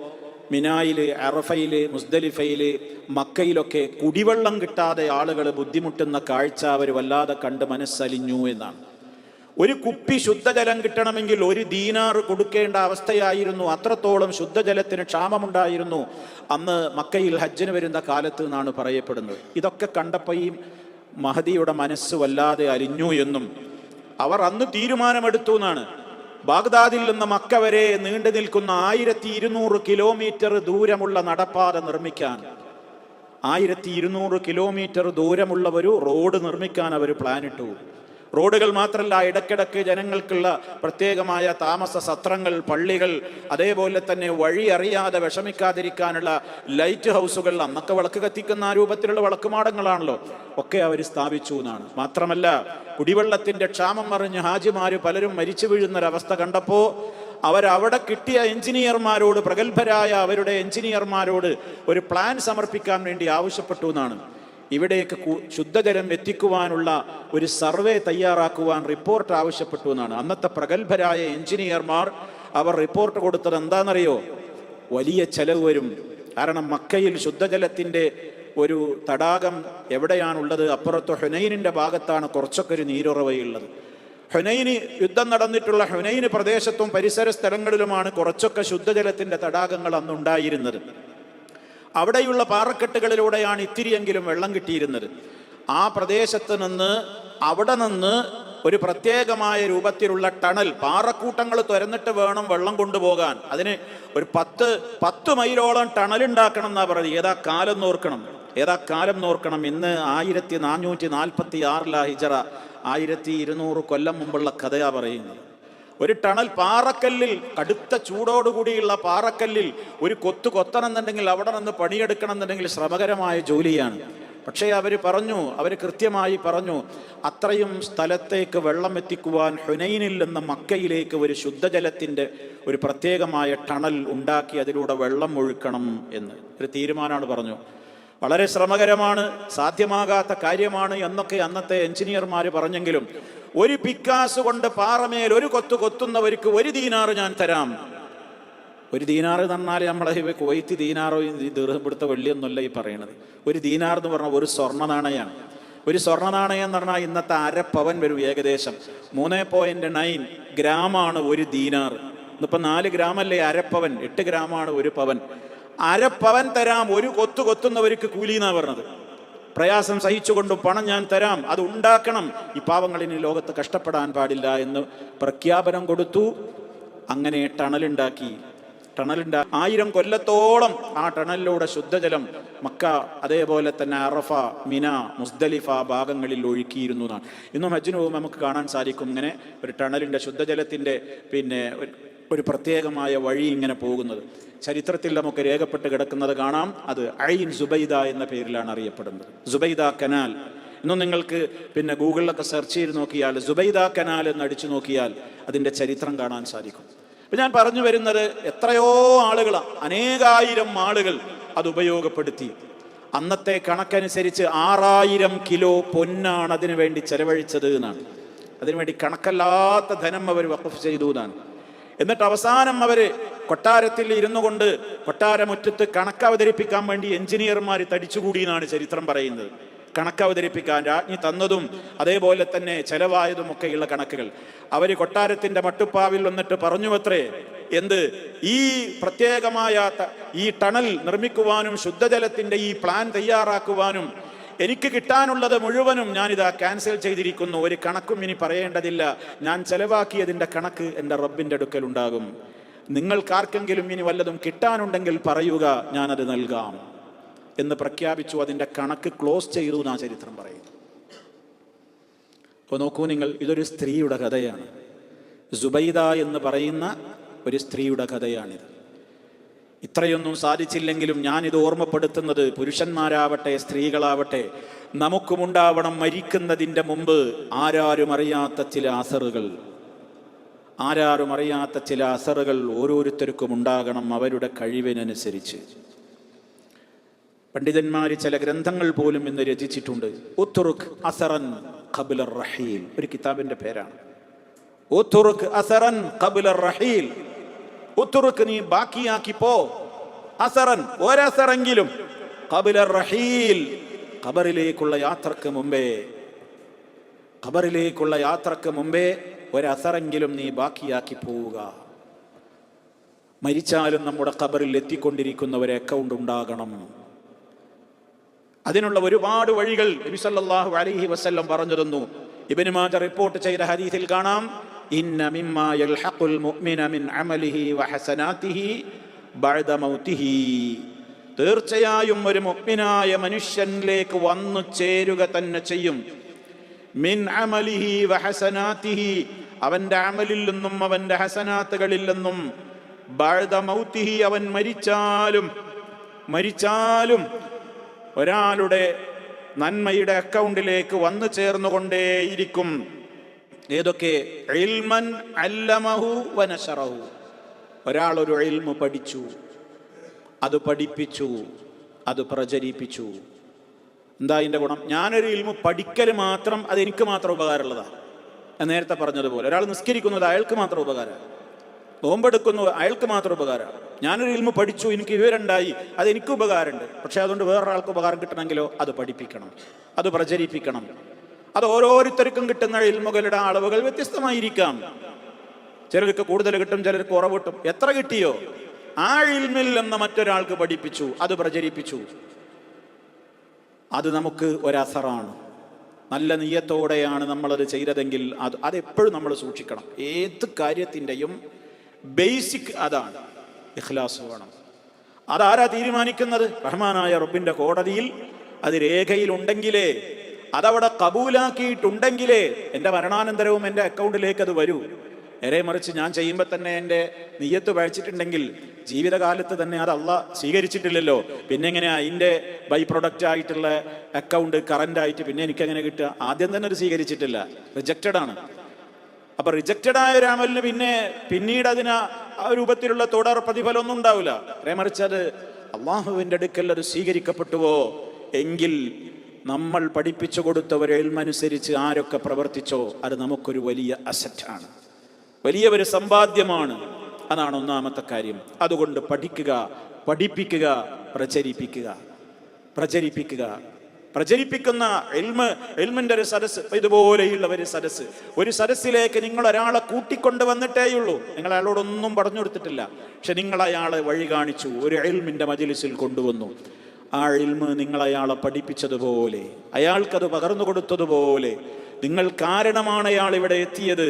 മിനായിൽ, അറഫയിൽ, മുസ്ദലിഫയിൽ, മക്കയിലൊക്കെ കുടിവെള്ളം കിട്ടാതെ ആളുകൾ ബുദ്ധിമുട്ടുന്ന കാഴ്ച അവർ വല്ലാതെ കണ്ട് മനസ്സലിഞ്ഞു എന്നാണ്. ഒരു കുപ്പി ശുദ്ധജലം കിട്ടണമെങ്കിൽ 1 ദീനാർ കൊടുക്കേണ്ട അവസ്ഥയായിരുന്നു. അത്രത്തോളം ശുദ്ധജലത്തിന് ക്ഷാമമുണ്ടായിരുന്നു അന്ന് മക്കയിൽ ഹജ്ജിന് വരുന്ന കാലത്ത് എന്നാണ് പറയപ്പെടുന്നത്. ഇതൊക്കെ കണ്ടപ്പോൾ ഈ മഹദിയുടെ മനസ്സ് വല്ലാതെ അലിഞ്ഞു എന്നും അവർ അന്ന് തീരുമാനമെടുത്തു എന്നാണ്. ബാഗ്ദാദിൽ നിന്ന് മക്ക വരെ നീണ്ടു നിൽക്കുന്ന 1200 കിലോമീറ്റർ ദൂരമുള്ള നടപ്പാത നിർമ്മിക്കാൻ, 1200 കിലോമീറ്റർ ദൂരമുള്ള ഒരു റോഡ് നിർമ്മിക്കാൻ അവർ പ്ലാനിട്ടു. റോഡുകൾ മാത്രമല്ല, ഇടയ്ക്കിടയ്ക്ക് ജനങ്ങൾക്കുള്ള പ്രത്യേകമായ താമസ സത്രങ്ങൾ, പള്ളികൾ, അതേപോലെ തന്നെ വഴി അറിയാതെ വിഷമിക്കാതിരിക്കാനുള്ള ലൈറ്റ് ഹൗസുകൾ, അന്നൊക്കെ വിളക്ക് കത്തിക്കുന്ന രൂപത്തിലുള്ള വിളക്കുമാടങ്ങളാണല്ലോ, ഒക്കെ അവർ സ്ഥാപിച്ചു എന്നാണ്. മാത്രമല്ല, കുടിവെള്ളത്തിൻ്റെ ക്ഷാമം അറിഞ്ഞ് ഹാജിമാര് പലരും മരിച്ചു വീഴുന്നൊരവസ്ഥ കണ്ടപ്പോൾ അവരവിടെ കിട്ടിയ എഞ്ചിനീയർമാരോട്, പ്രഗത്ഭരായ അവരുടെ എഞ്ചിനീയർമാരോട് ഒരു പ്ലാൻ സമർപ്പിക്കാൻ വേണ്ടി ആവശ്യപ്പെട്ടു എന്നാണ്. ഇവിടേക്ക് ശുദ്ധജലം എത്തിക്കുവാനുള്ള ഒരു സർവേ തയ്യാറാക്കുവാൻ റിപ്പോർട്ട് ആവശ്യപ്പെട്ടു എന്നാണ്. അന്നത്തെ പ്രഗത്ഭരായ എഞ്ചിനീയർമാർ അവർ റിപ്പോർട്ട് കൊടുത്തത് എന്താണെന്നറിയോ? വലിയ ചെലവ് വരും. കാരണം മക്കയിൽ ശുദ്ധജലത്തിൻ്റെ ഒരു തടാകം എവിടെയാണുള്ളത്? അപ്പുറത്ത് ഹുനൈനിൻ്റെ ഭാഗത്താണ് കുറച്ചൊക്കെ ഒരു നീരുറവയുള്ളത്. ഹുനൈന് യുദ്ധം നടന്നിട്ടുള്ള ഹുനൈന് പ്രദേശത്തും പരിസര സ്ഥലങ്ങളിലുമാണ് കുറച്ചൊക്കെ ശുദ്ധജലത്തിൻ്റെ തടാകങ്ങൾ അന്നുണ്ടായിരുന്നത്. അവിടെയുള്ള പാറക്കെട്ടുകളിലൂടെയാണ് ഇത്തിരിയെങ്കിലും വെള്ളം കിട്ടിയിരുന്നത്. ആ പ്രദേശത്ത് നിന്ന്, അവിടെ നിന്ന് ഒരു പ്രത്യേകമായ രൂപത്തിലുള്ള ടണൽ, പാറക്കൂട്ടങ്ങൾ തുരന്നിട്ട് വേണം വെള്ളം കൊണ്ടുപോകാൻ. അതിന് ഒരു 10 മൈലോളം ടണൽ ഉണ്ടാക്കണം എന്നാണ് പറയുന്നത്. ഏതാ കാലം നോർക്കണം. ഇന്ന് 1446 ഹിജറ, 1200 കൊല്ലം മുമ്പുള്ള കഥയാ പറയുന്നത്. ഒരു ടണൽ പാറക്കല്ലിൽ, കടുത്ത ചൂടോടുകൂടിയുള്ള പാറക്കല്ലിൽ ഒരു കൊത്തണമെന്നുണ്ടെങ്കിൽ, അവിടെ നിന്ന് പണിയെടുക്കണം എന്നുണ്ടെങ്കിൽ ശ്രമകരമായ ജോലിയാണ്. പക്ഷേ അവർ കൃത്യമായി പറഞ്ഞു, അത്രയും സ്ഥലത്തേക്ക് വെള്ളം എത്തിക്കുവാൻ ഹുനൈനിൽ നിന്ന് മക്കയിലേക്ക് ഒരു ശുദ്ധജലത്തിൻ്റെ ഒരു പ്രത്യേകമായ ടണൽ ഉണ്ടാക്കി അതിലൂടെ വെള്ളം ഒഴുക്കണം എന്ന് ഒരു തീരുമാനമാണ് പറഞ്ഞു. വളരെ ശ്രമകരമാണ്, സാധ്യമാകാത്ത കാര്യമാണ് എന്നൊക്കെ അന്നത്തെ എഞ്ചിനീയർമാർ പറഞ്ഞെങ്കിലും, ഒരു പിക്കാസ് കൊണ്ട് പാറമേൽ ഒരു കൊത്തുന്നവർക്ക് 1 ദീനാർ ഞാൻ തരാം. 1 ദീനാർ എന്ന് പറഞ്ഞാൽ നമ്മളെ കുവൈത്ത് ദീനാറോ ഇവിടുത്തെ വെള്ളിയൊന്നുമല്ല ഈ പറയണത്. 1 ദീനാർ എന്ന് പറഞ്ഞാൽ ഒരു സ്വർണ്ണ നാണയമാണ്. ഒരു സ്വർണ്ണ നാണയം എന്ന് പറഞ്ഞാൽ ഇന്നത്തെ 1/2 പവൻ വരും. ഏകദേശം 3.9 ഗ്രാമാണ് 1 ദീനാർ. ഇന്നിപ്പോൾ 4 ഗ്രാമല്ലേ 1/2 പവൻ, 8 ഗ്രാമാണ് 1 പവൻ. 1/2 പവൻ തരാം, ഒരു കൊത്തുന്നവർക്ക് കൂലി എന്നാ പറഞ്ഞത്. പ്രയാസം സഹിച്ചുകൊണ്ടും പണം ഞാൻ തരാം, അത് ഉണ്ടാക്കണം, ഈ പാവങ്ങളിനി ലോകത്ത് കഷ്ടപ്പെടാൻ പാടില്ല എന്ന് പ്രഖ്യാപനം കൊടുത്തു. അങ്ങനെ ടണലുണ്ടാക്കി. 1000 കൊല്ലത്തോളം ആ ടണലിലൂടെ ശുദ്ധജലം മക്ക, അതേപോലെ തന്നെ അറഫ, മിന, മുസ്ദലിഫ ഭാഗങ്ങളിൽ ഒഴുക്കിയിരുന്നു എന്നാണ്. ഇന്നും ഹജ്ജിന് പോകുമ്പോൾ നമുക്ക് കാണാൻ സാധിക്കും ഇങ്ങനെ ഒരു ടണലിൻ്റെ ശുദ്ധജലത്തിൻ്റെ ഒരു പ്രത്യേകമായ വഴി ഇങ്ങനെ പോകുന്നത്. ചരിത്രത്തിൽ നമുക്ക് രേഖപ്പെട്ട് കിടക്കുന്നത് കാണാം. അത് ഐൻ സുബൈദ എന്ന പേരിലാണ് അറിയപ്പെടുന്നത്. സുബൈദ കനാൽ. ഇന്നും നിങ്ങൾക്ക് പിന്നെ ഗൂഗിളിലൊക്കെ സെർച്ച് ചെയ്ത് നോക്കിയാൽ സുബൈദ കനാൽ എന്ന് അടിച്ചു നോക്കിയാൽ അതിൻ്റെ ചരിത്രം കാണാൻ സാധിക്കും. അപ്പം ഞാൻ പറഞ്ഞു വരുന്നത്, എത്രയോ ആളുകൾ, അനേകായിരം ആളുകൾ അത് ഉപയോഗപ്പെടുത്തി. അന്നത്തെ കണക്കനുസരിച്ച് 6000 കിലോ പൊന്നാണ് അതിനു വേണ്ടി ചെലവഴിച്ചത് എന്നാണ്. അതിനുവേണ്ടി കണക്കല്ലാത്ത ധനം അവർ വഖഫ് ചെയ്തു എന്നാണ്. എന്നിട്ട് അവസാനം അവർ കൊട്ടാരത്തിൽ ഇരുന്നു കൊണ്ട് കൊട്ടാരമുറ്റത്ത് കണക്ക് അവതരിപ്പിക്കാൻ വേണ്ടി എഞ്ചിനീയർമാർ തടിച്ചുകൂടി എന്നാണ് ചരിത്രം പറയുന്നത്. കണക്ക് അവതരിപ്പിക്കാൻ രാജ്ഞി തന്നതും അതേപോലെ തന്നെ ചെലവായതുമൊക്കെയുള്ള കണക്കുകൾ അവർ കൊട്ടാരത്തിൻ്റെ മട്ടുപ്പാവിൽ വന്നിട്ട് പറഞ്ഞുവത്രേ, എന്ത് ഈ പ്രത്യേകമായ ഈ ടണൽ നിർമ്മിക്കുവാനും ശുദ്ധജലത്തിൻ്റെ ഈ പ്ലാൻ തയ്യാറാക്കുവാനും എനിക്ക് കിട്ടാനുള്ളത് മുഴുവനും ഞാനിതാ ക്യാൻസൽ ചെയ്തിരിക്കുന്നു. ഒരു കണക്കും ഇനി പറയേണ്ടതില്ല. ഞാൻ ചെലവാക്കിയതിൻ്റെ കണക്ക് എൻ്റെ റബ്ബിൻ്റെ അടുക്കൽ ഉണ്ടാകും. നിങ്ങൾക്കാർക്കെങ്കിലും ഇനി വല്ലതും കിട്ടാനുണ്ടെങ്കിൽ പറയുക, ഞാനത് നൽകാം എന്ന് പ്രഖ്യാപിച്ചു. അതിൻ്റെ കണക്ക് ക്ലോസ് ചെയ്തു എന്നാ ചരിത്രം പറയുന്നു. അപ്പോൾ നോക്കൂ നിങ്ങൾ, ഇതൊരു സ്ത്രീയുടെ കഥയാണ്. സുബൈദ എന്ന് പറയുന്ന ഒരു സ്ത്രീയുടെ കഥയാണിത്. ഇത്രയൊന്നും സാധിച്ചില്ലെങ്കിലും ഞാനിത് ഓർമ്മപ്പെടുത്തുന്നത്, പുരുഷന്മാരാവട്ടെ സ്ത്രീകളാവട്ടെ, നമുക്കുമുണ്ടാവണം മരിക്കുന്നതിൻ്റെ മുമ്പ് ആരാരും അറിയാത്ത ചില അസറുകൾ ഓരോരുത്തർക്കും ഉണ്ടാകണം, അവരുടെ കഴിവിനനുസരിച്ച്. പണ്ഡിതന്മാർ ചില ഗ്രന്ഥങ്ങൾ പോലും ഇന്ന് രചിച്ചിട്ടുണ്ട്. ഉത്തുറുഖ് അസറൻ ഖബ്ല റഹീൽ, ഒരു കിതാബിന്റെ പേരാണ് ഉത്തുറുഖ് അസറൻ ഖബ്ല റഹീൽ. ഉത്തുറുഖ്, നീ ബാക്കിയാക്കി പോ, അസറൻ, ഒരസറെങ്കിലും, ഖബ്ല റഹീൽ, ഖബറിലേക്കുള്ള യാത്രക്ക് മുമ്പേ ഒരസറെങ്കിലും നീ ബാക്കിയാക്കി പോവുക. മരിച്ചാലും നമ്മുടെ ഖബറിൽ എത്തിക്കൊണ്ടിരിക്കുന്ന ഒരു അക്കൗണ്ട് ഉണ്ടാകണം. അതിനുള്ള ഒരുപാട് വഴികൾ നബി സല്ലല്ലാഹു അലൈഹി വസല്ലം പറഞ്ഞു തന്നു. ഇബ്നു മാജ റിപ്പോർട്ട് ചെയ്ത ഹദീസിൽ കാണാം, ഇന്ന മിമ്മാ യൽഹഖുൽ മുഅ്മിന മിൻ അമലിഹി വഹസനാതിഹി ബഅദ മൗതിഹി. തീർച്ചയായും ഒരു മുഅ്മിനായ മനുഷ്യനിലേക്ക് വന്നു ചേരുക തന്നെ ചെയ്യും. മിൻ അമലിഹി വഹസനാതിഹി, അവന്റെ അമലിൽ നിന്നും അവന്റെ ഹസനാത്തുകളിൽ നിന്നും, ബഅദ മൗതിഹി, അവൻ മരിച്ചാലും ഒരാളുടെ നന്മയുടെ അക്കൗണ്ടിലേക്ക് വന്നു ചേർന്നുകൊണ്ടേയിരിക്കും. ഏതൊക്കെ? ഇൽമൻ അല്ലമഹു വനശറഹു, ഒരാൾ ഒരു ഇൽമു പഠിച്ചു, അത് പഠിപ്പിച്ചു, അത് പ്രചരിപ്പിച്ചു. എന്താ അതിൻ്റെ ഗുണം? ഞാനൊരു ഇൽമു പഠിക്കൽ മാത്രം, അത് എനിക്ക് മാത്രം ഉപകാരമുള്ളതാണ്. ഞാൻ നേരത്തെ പറഞ്ഞതുപോലെ, ഒരാൾ നിസ്കരിക്കുന്നത് അയാൾക്ക് മാത്രം ഉപകാരം, നോമ്പെടുക്കുന്നു അയാൾക്ക് മാത്രം ഉപകാരം. ഞാനൊരു ഇൽമു പഠിച്ചു, എനിക്ക് വിവരമുണ്ടായി, അത് എനിക്ക് ഉപകാരമുണ്ട്. പക്ഷെ അതുകൊണ്ട് വേറൊരാൾക്ക് ഉപകാരം കിട്ടണമെങ്കിലോ അത് പഠിപ്പിക്കണം, അത് പ്രചരിപ്പിക്കണം. അത് ഓരോരുത്തർക്കും കിട്ടുന്ന ഇൽമുകളുടെ അളവുകൾ വ്യത്യസ്തമായിരിക്കാം. ചിലർക്ക് കൂടുതൽ കിട്ടും, ചിലർക്ക് കുറവ് കിട്ടും. എത്ര കിട്ടിയോ ആ ഇൽമിൽ നിന്ന് മറ്റൊരാൾക്ക് പഠിപ്പിച്ചു, അത് പ്രചരിപ്പിച്ചു, അത് നമുക്ക് ഒരസറാണ്. നല്ല നിയ്യത്തോടെയാണ് നമ്മളത് ചെയ്തതെങ്കിൽ അതെപ്പോഴും നമ്മൾ സൂക്ഷിക്കണം. ഏത് കാര്യത്തിൻ്റെയും ബേസിക് അതാണ്, ഇഖ്ലാസ് വേണം. അതാരാ തീരുമാനിക്കുന്നത്? റഹ്മാനായ റബ്ബിന്റെ കോടതിയിൽ അത് രേഖയിലുണ്ടെങ്കിലേ, അതവിടെ കബൂലാക്കിയിട്ടുണ്ടെങ്കിലേ എൻ്റെ മരണാനന്തരവും എൻ്റെ അക്കൗണ്ടിലേക്ക് അത് വരൂ. നേരെ മറിച്ച് ഞാൻ ചെയ്യുമ്പോൾ തന്നെ എൻ്റെ നിയ്യത്ത് പഴിച്ചിട്ടുണ്ടെങ്കിൽ ജീവിതകാലത്ത് തന്നെ അത് അള്ളാഹ് സ്വീകരിച്ചിട്ടില്ലല്ലോ, പിന്നെ എങ്ങനെയാ അതിൻ്റെ ബൈ പ്രൊഡക്റ്റ് ആയിട്ടുള്ള അക്കൗണ്ട് കറൻ്റ് പിന്നെ എനിക്കെങ്ങനെ കിട്ടുക? ആദ്യം തന്നെ അത് സ്വീകരിച്ചിട്ടില്ല, റിജക്റ്റഡ് ആണ്. അപ്പൊ റിജക്റ്റഡ് ആയ ഒരു അമലിന് പിന്നീട് അതിന് ആ രൂപത്തിലുള്ള തുടർ പ്രതിഫലമൊന്നും ഉണ്ടാവില്ല. നേരെ മറിച്ച് അത് അള്ളാഹുവിൻ്റെ അടുക്കൽ അത് സ്വീകരിക്കപ്പെട്ടുവോ എങ്കിൽ നമ്മൾ പഠിപ്പിച്ചു കൊടുത്ത ഒരു ഇൽമനുസരിച്ച് ആരൊക്കെ പ്രവർത്തിച്ചോ അത് നമുക്കൊരു വലിയ അസറ്റാണ്, വലിയ ഒരു സമ്പാദ്യമാണ്. അതാണ് ഒന്നാമത്തെ കാര്യം. അതുകൊണ്ട് പഠിക്കുക, പഠിപ്പിക്കുക, പ്രചരിപ്പിക്കുന്ന ഇൽമിന്റെ ഒരു സദസ്സ്, ഇതുപോലെയുള്ള ഒരു സദസ്സിലേക്ക് നിങ്ങൾ ഒരാളെ കൂട്ടിക്കൊണ്ട് വന്നിട്ടേയുള്ളൂ. നിങ്ങൾ അയാളോടൊന്നും പറഞ്ഞു കൊടുത്തിട്ടില്ല, പക്ഷെ നിങ്ങൾ അയാളെ വഴി കാണിച്ചു, ഒരു ഇൽമിന്റെ മജ്‌ലിസിൽ കൊണ്ടുവന്നു. ആ ഇൽമ് നിങ്ങൾ അയാളെ പഠിപ്പിച്ചതുപോലെ, അയാൾക്കത് പകർന്നു കൊടുത്തതുപോലെ, നിങ്ങൾ കാരണമാണ് അയാൾ ഇവിടെ എത്തിയത്.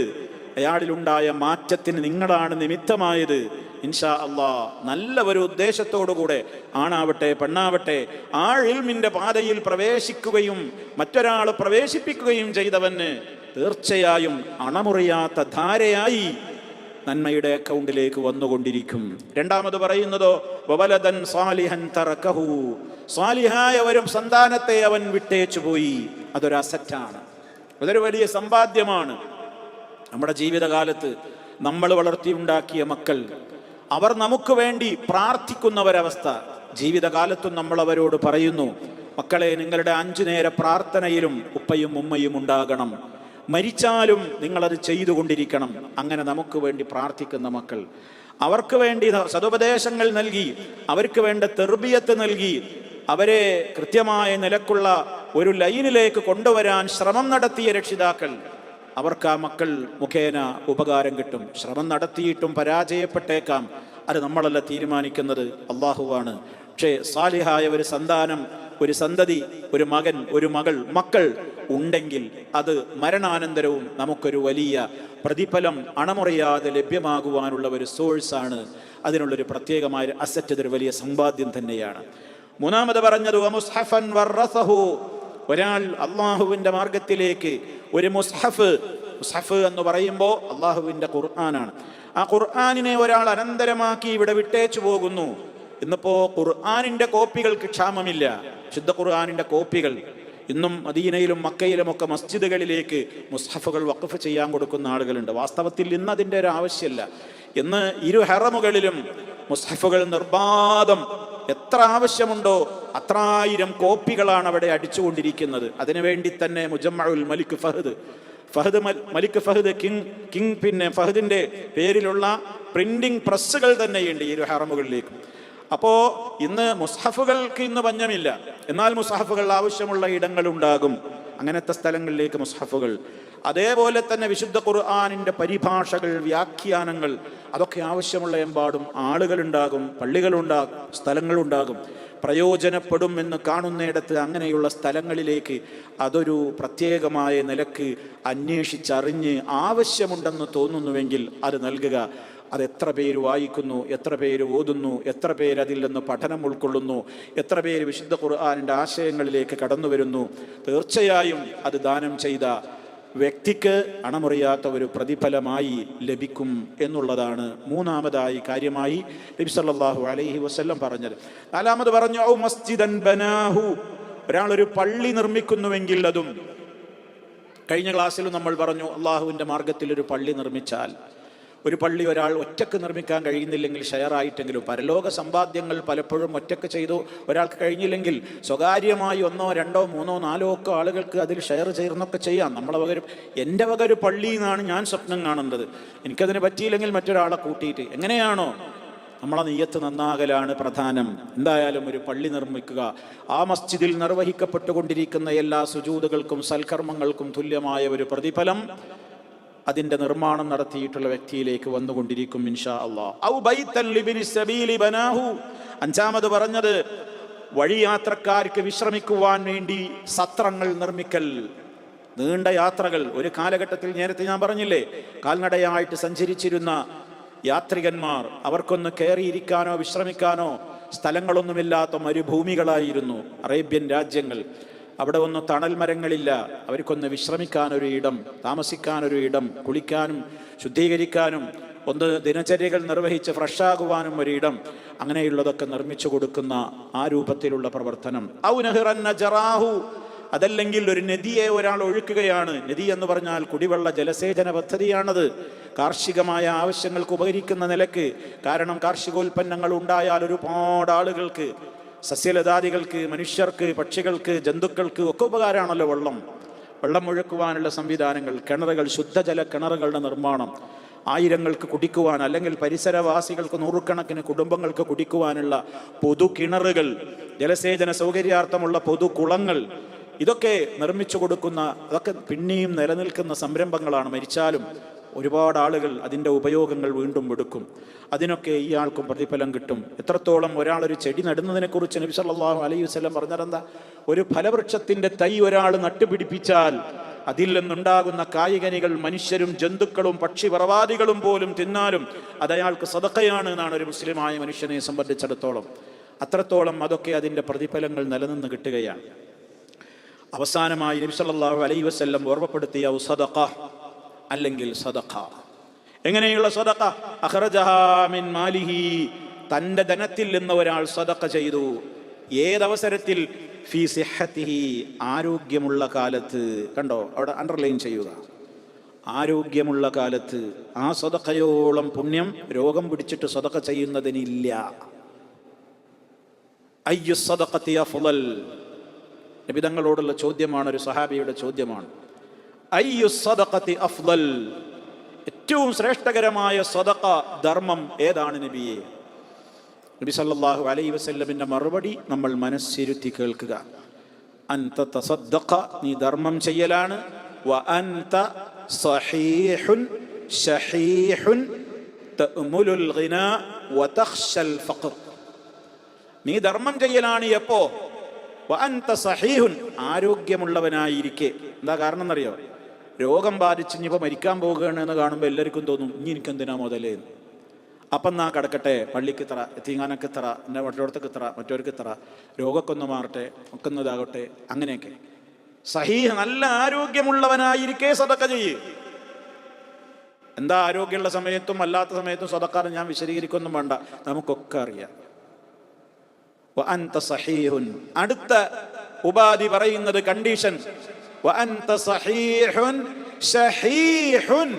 അയാളിലുണ്ടായ മാറ്റത്തിന് നിങ്ങളാണ് നിമിത്തമായത്. ഇൻഷാ അല്ലാഹ് നല്ല ഒരു ഉദ്ദേശത്തോടുകൂടെ ആണാവട്ടെ പെണ്ണാവട്ടെ ആ ഇൽമിന്റെ പാതയിൽ പ്രവേശിക്കുകയും മറ്റൊരാൾ പ്രവേശിപ്പിക്കുകയും ചെയ്തവന് തീർച്ചയായും അണമുറിയാത്ത ധാരയായി നന്മയുടെ അക്കൗണ്ടിലേക്ക് വന്നുകൊണ്ടിരിക്കും. രണ്ടാമത് പറയുന്നതോ വവലദൻ സാലിഹൻ തറകഹു, സാലിഹായ ഒരു സന്താനത്തെ അവൻ വിട്ടേച്ചു പോയി. അതൊരു അസറ്റാണ്, അതൊരു വലിയ സമ്പാദ്യമാണ്. നമ്മുടെ ജീവിതകാലത്ത് നമ്മൾ വളർത്തിയുണ്ടാക്കിയ മക്കൾ, അവർ നമുക്ക് വേണ്ടി പ്രാർത്ഥിക്കുന്ന ഒരവസ്ഥ. ജീവിതകാലത്തും നമ്മൾ അവരോട് പറയുന്നു, മക്കളെ, നിങ്ങളുടെ 5 നേര പ്രാർത്ഥനയിലും ഉപ്പയും ഉമ്മയും ഉണ്ടാകണം, മരിച്ചാലും നിങ്ങളത് ചെയ്തുകൊണ്ടിരിക്കണം. അങ്ങനെ നമുക്ക് വേണ്ടി പ്രാർത്ഥിക്കുന്ന മക്കൾ, അവർക്ക് വേണ്ടി സതുപദേശങ്ങൾ നൽകി, അവർക്ക് വേണ്ട തെർബിയത്ത് നൽകി, അവരെ കൃത്യമായ നിലക്കുള്ള ഒരു ലൈനിലേക്ക് കൊണ്ടുവരാൻ ശ്രമം നടത്തിയ രക്ഷിതാക്കൾ, അവർക്ക് ആ മക്കൾ മുഖേന ഉപകാരം കിട്ടും. ശ്രമം നടത്തിയിട്ടും പരാജയപ്പെട്ടേക്കാം. അത് നമ്മളല്ല തീരുമാനിക്കുന്നത്, അള്ളാഹുവാണ്. പക്ഷേ സാലിഹായ ഒരു സന്താനം, ഒരു സന്തതി, ഒരു മകൻ, ഒരു മക്കൾ ഉണ്ടെങ്കിൽ അത് മരണാനന്തരവും നമുക്കൊരു വലിയ പ്രതിഫലം അണമുറിയാതെ ലഭ്യമാകുവാനുള്ള ഒരു സോഴ്സാണ്. അതിനുള്ളൊരു പ്രത്യേകമായ അസറ്റ്, ഇതൊരു വലിയ സമ്പാദ്യം തന്നെയാണ്. മൂന്നാമത് പറഞ്ഞത് മുസ്ഹഫൻ വറസഹു, ഒരാൾ അള്ളാഹുവിൻ്റെ മാർഗത്തിലേക്ക് ഒരു മുസ്ഹഫ് എന്ന് പറയുമ്പോൾ അള്ളാഹുവിൻ്റെ ഖുർആനാണ്. ആ ഖുർആനിനെ ഒരാൾ അനന്തരമാക്കി ഇവിടെ വിട്ടേച്ചു പോകുന്നു. ഇന്നിപ്പോ ഖുർആനിന്റെ കോപ്പികൾക്ക് ക്ഷാമമില്ല. ശുദ്ധ ഖുർആനിന്റെ കോപ്പികൾ ഇന്നും മദീനയിലും മക്കയിലും ഒക്കെ മസ്ജിദുകളിലേക്ക് മുസ്ഹഫുകൾ വഖഫ് ചെയ്യാൻ കൊടുക്കുന്ന ആളുകളുണ്ട്. വാസ്തവത്തിൽ ഇന്ന് അതിൻ്റെ ഒരു ആവശ്യമില്ല. ഇന്ന് 2 ഹറമുകളിലും മുസ്ഹഫുകൾ നിർബാധം എത്ര ആവശ്യമുണ്ടോ അത്രായിരം കോപ്പികളാണ് അവിടെ അടിച്ചുകൊണ്ടിരിക്കുന്നത്. അതിനുവേണ്ടി തന്നെ മുജമ്മഉൽ മലിക് മലിക് ഫഹദ് കിങ് പിന്നെ ഫഹദിന്റെ പേരിലുള്ള പ്രിന്റിംഗ് പ്രസ്സുകൾ തന്നെയുണ്ട് 2 ഹറമുകളിലേക്കും. അപ്പോൾ ഇന്ന് മുസ്ഹഫുകൾക്ക് ഇന്ന് പഞ്ഞമില്ല. എന്നാൽ മുസ്ഹഫുകൾ ആവശ്യമുള്ള ഇടങ്ങളുണ്ടാകും, അങ്ങനത്തെ സ്ഥലങ്ങളിലേക്ക് മുസ്ഹഫുകൾ. അതേപോലെ തന്നെ വിശുദ്ധ ഖുർആനിൻ്റെ പരിഭാഷകൾ, വ്യാഖ്യാനങ്ങൾ, അതൊക്കെ ആവശ്യമുള്ള എമ്പാടും ആളുകളുണ്ടാകും, പള്ളികളുണ്ടാകും, സ്ഥലങ്ങളുണ്ടാകും. പ്രയോജനപ്പെടും എന്ന് കാണുന്നിടത്ത് അങ്ങനെയുള്ള സ്ഥലങ്ങളിലേക്ക് അതൊരു പ്രത്യേകമായ നിലക്ക് അന്വേഷിച്ചറിഞ്ഞ് ആവശ്യമുണ്ടെന്ന് തോന്നുന്നുവെങ്കിൽ അത് നൽകുക. അത് എത്ര പേര് വായിക്കുന്നു, എത്ര പേര് ഓതുന്നു, എത്ര പേര് അതിൽ നിന്ന് പഠനം ഉൾക്കൊള്ളുന്നു, എത്ര പേര് വിശുദ്ധ ഖുർആനിൻ്റെ ആശയങ്ങളിലേക്ക് കടന്നു വരുന്നു, തീർച്ചയായും അത് ദാനം ചെയ്ത വ്യക്തിക്ക് അണമുറിയാത്ത ഒരു പ്രതിഫലമായി ലഭിക്കും എന്നുള്ളതാണ് മൂന്നാമതായി കാര്യമായി നബി സല്ലല്ലാഹു അലൈഹി വസല്ലം പറഞ്ഞത്. നാലാമത് പറഞ്ഞു ഔ മസ്ജിദൻ ബനാഹു, ഒരാളൊരു പള്ളി നിർമ്മിക്കുന്നുവെങ്കിൽ അതും. കഴിഞ്ഞ ക്ലാസ്സിലും നമ്മൾ പറഞ്ഞു, അള്ളാഹുവിൻ്റെ മാർഗത്തിൽ ഒരു പള്ളി നിർമ്മിച്ചാൽ, ഒരു പള്ളി ഒരാൾ ഒറ്റക്ക് നിർമ്മിക്കാൻ കഴിയുന്നില്ലെങ്കിൽ ഷെയറായിട്ടെങ്കിലും, പരലോക സമ്പാദ്യങ്ങൾ പലപ്പോഴും ഒറ്റക്ക് ചെയ്തു ഒരാൾക്ക് കഴിഞ്ഞില്ലെങ്കിൽ സ്വകാര്യമായി 1, 2, 3, 4 ഒക്കെ ആളുകൾക്ക് അതിൽ ഷെയർ ചേർന്നൊക്കെ ചെയ്യാം. നമ്മളെ വക എൻ്റെ വക ഒരു പള്ളി എന്നാണ് ഞാൻ സ്വപ്നം കാണുന്നത്. എനിക്കതിന് പറ്റിയില്ലെങ്കിൽ മറ്റൊരാളെ കൂട്ടിയിട്ട് എങ്ങനെയാണോ, നമ്മളെ നിയ്യത്ത് നന്നാകലാണ് പ്രധാനം. എന്തായാലും ഒരു പള്ളി നിർമ്മിക്കുക, ആ മസ്ജിദിൽ നിർവഹിക്കപ്പെട്ടുകൊണ്ടിരിക്കുന്ന എല്ലാ സുജൂദുകൾക്കും സൽക്കർമ്മങ്ങൾക്കും തുല്യമായ ഒരു പ്രതിഫലം അതിൻ്റെ നിർമ്മാണം നടത്തിയിട്ടുള്ള വ്യക്തിയിലേക്ക് വന്നുകൊണ്ടിരിക്കും ഇൻഷാ അല്ലാഹ്. ഔ ബൈതൻ ലിബ്നി സബീലി ബനാഹു, അഞ്ചാമത് പറഞ്ഞത് വഴിയാത്രക്കാർക്ക് വിശ്രമിക്കുവാൻ വേണ്ടി സത്രങ്ങൾ നിർമ്മിക്കൽ. നീണ്ട യാത്രകൾ, ഒരു കാലഘട്ടത്തിൽ നേരത്തെ ഞാൻ പറഞ്ഞില്ലേ, കാൽനടയായിട്ട് സഞ്ചരിച്ചിരുന്ന യാത്രികന്മാർ, അവർക്കൊന്ന് കയറിയിരിക്കാനോ വിശ്രമിക്കാനോ സ്ഥലങ്ങളൊന്നുമില്ലാത്ത മരുഭൂമികളായിരുന്നു അറേബ്യൻ രാജ്യങ്ങൾ. അവിടെ ഒന്നും തണൽ മരങ്ങളില്ല. അവർക്കൊന്ന് വിശ്രമിക്കാനൊരു ഇടം, താമസിക്കാനൊരു ഇടം, കുളിക്കാനും ശുദ്ധീകരിക്കാനും, ഒന്ന് ദിനചര്യകൾ നിർവഹിച്ച് ഫ്രഷാകുവാനും ഒരിടം, അങ്ങനെയുള്ളതൊക്കെ നിർമ്മിച്ചു കൊടുക്കുന്ന ആ രൂപത്തിലുള്ള പ്രവർത്തനം. ഔ നഹ്റൻ നജറാഹു, അതല്ലെങ്കിൽ ഒരു നദിയെ ഒരാൾ ഒഴുക്കുകയാണ്. നദി എന്ന് പറഞ്ഞാൽ കുടിവെള്ള ജലസേചന പദ്ധതിയാണത്. കാർഷികമായ ആവശ്യങ്ങൾക്ക് ഉപകരിക്കുന്ന നിലക്ക്. കാരണം കാർഷികോൽപ്പന്നങ്ങൾ ഉണ്ടായാൽ ഒരുപാട് ആളുകൾക്ക്, സസ്യലതാദികൾക്ക്, മനുഷ്യർക്ക്, പക്ഷികൾക്ക്, ജന്തുക്കൾക്ക് ഒക്കെ ഉപകാരമാണല്ലോ വെള്ളം ഒഴുക്കുവാനുള്ള സംവിധാനങ്ങൾ, കിണറുകൾ, ശുദ്ധജല കിണറുകളുടെ നിർമ്മാണം, ആയിരങ്ങൾക്ക് കുടിക്കുവാൻ അല്ലെങ്കിൽ പരിസരവാസികൾക്ക് 100കണക്കിന് കുടുംബങ്ങൾക്ക് കുടിക്കുവാനുള്ള പൊതു കിണറുകൾ, ജലസേചന സൗകര്യാർത്ഥമുള്ള പൊതു കുളങ്ങൾ, ഇതൊക്കെ നിർമ്മിച്ചു കൊടുക്കുന്ന, അതൊക്കെ പിന്നെയും നിലനിൽക്കുന്ന സംരംഭങ്ങളാണ്. മരിച്ചാലും ഒരുപാട് ആളുകൾ അതിൻ്റെ ഉപയോഗങ്ങൾ വീണ്ടും എടുക്കും. അതിനൊക്കെ ഇയാൾക്കും പ്രതിഫലം കിട്ടും. എത്രത്തോളം ഒരാളൊരു ചെടി നടുന്നതിനെക്കുറിച്ച് നബി സല്ലല്ലാഹു അലൈഹി വസല്ലം പറഞ്ഞതെന്താ? ഒരു ഫലവൃക്ഷത്തിൻ്റെ തൈ ഒരാൾ നട്ടുപിടിപ്പിച്ചാൽ അതിൽ നിന്നുണ്ടാകുന്ന കായികനികൾ മനുഷ്യരും ജന്തുക്കളും പക്ഷിപറവാദികളും പോലും തിന്നാലും അത് അയാൾക്ക് സദഖയാണ് എന്നാണ് ഒരു മുസ്ലിമായ മനുഷ്യനെ സംബന്ധിച്ചിടത്തോളം. അത്രത്തോളം അതൊക്കെ അതിൻ്റെ പ്രതിഫലങ്ങൾ നിലനിന്ന് കിട്ടുകയാണ്. അവസാനമായി നബി സല്ലല്ലാഹു അലൈഹി വസല്ലം ഓർമ്മപ്പെടുത്തിയ സദഖ അല്ലെങ്കിൽ സദഖ എങ്ങനെയുള്ള സദഖ? അഖ്റജഹാ മിൻ മാലിഹി, തൻ്റെ ധനത്തിൽ നിന്ന് ഒരാൾ സദഖ ചെയ്തു. ഏതവസരത്തിൽ? ഫീ സിഹ്ഹതിഹി, ആരോഗ്യമുള്ള കാലത്ത്. കണ്ടോ, അവിടെ അണ്ടർലൈൻ ചെയ്യുക, ആരോഗ്യമുള്ള കാലത്ത്. ആ സദഖയോളം പുണ്യം രോഗം പിടിച്ചിട്ട് സദഖ ചെയ്യുന്നതിനില്ല. അയ്യു സദഖതി അഫ്ളൽ, നബി തങ്ങളോടുള്ള ചോദ്യമാണ്, ഒരു സഹാബിയുടെ ചോദ്യമാണ്. അയ്യു സദഖതി അഫ്ളൽ, ഏറ്റവും ശ്രേഷ്ഠകരമായ സദഖ, ധർമ്മം ഏതാണ് നബിയെ? നബി സല്ലല്ലാഹു അലൈഹി വസല്ലമിന്റെ മറുപടി നമ്മൾ മനസ്സിരുത്തി കേൾക്കുക. അൻത തസദ്ദഖ, നീ ധർമ്മം ചെയ്യലാണ്. വ അൻത സഹീഹുൻ ശഹീഹുൻ തഅമുലുൽ ഗിനാ വ തഖ്ശൽ ഫഖർ, നീ ധർമ്മം ചെയ്യലാണ് എപ്പോ? വ അൻത സഹീഹുൻ, ആരോഗ്യമുള്ളവനായിരിക്കെ. എന്താ കാരണം എന്നറിയോ? രോഗം ബാധിച്ച് ഇനിയിപ്പോൾ മരിക്കാൻ പോവുകയാണ് എന്ന് കാണുമ്പോൾ എല്ലാവർക്കും തോന്നും, ഇനി എനിക്കെന്തിനാ മുതലേ. അപ്പം എന്നാ കിടക്കട്ടെ, പള്ളിക്ക് ഇത്ര, എത്തിങ്ങാനൊക്കെ ഇത്ര, എൻ്റെ മറ്റോടത്തേക്ക് ഇത്ര, മറ്റവർക്ക് ഇത്ര, രോഗമൊക്കെ ഒന്ന് മാറട്ടെ, ഒക്കെ ഒന്ന് ഇതാകട്ടെ, അങ്ങനെയൊക്കെ. സഹീഹ്, നല്ല ആരോഗ്യമുള്ളവനായിരിക്കെ സദഖ ചെയ്യ്. എന്താ ആരോഗ്യമുള്ള സമയത്തും അല്ലാത്ത സമയത്തും സദഖ ഞാൻ വിശദീകരിക്കൊന്നും വേണ്ട, നമുക്കൊക്കെ അറിയാം. വ അൻത സഹീഹുൻ, അടുത്ത ഉപാധി പറയുന്നത്, കണ്ടീഷൻ. വ അൻത സഹീഹുൻ ശഹീഹുൻ,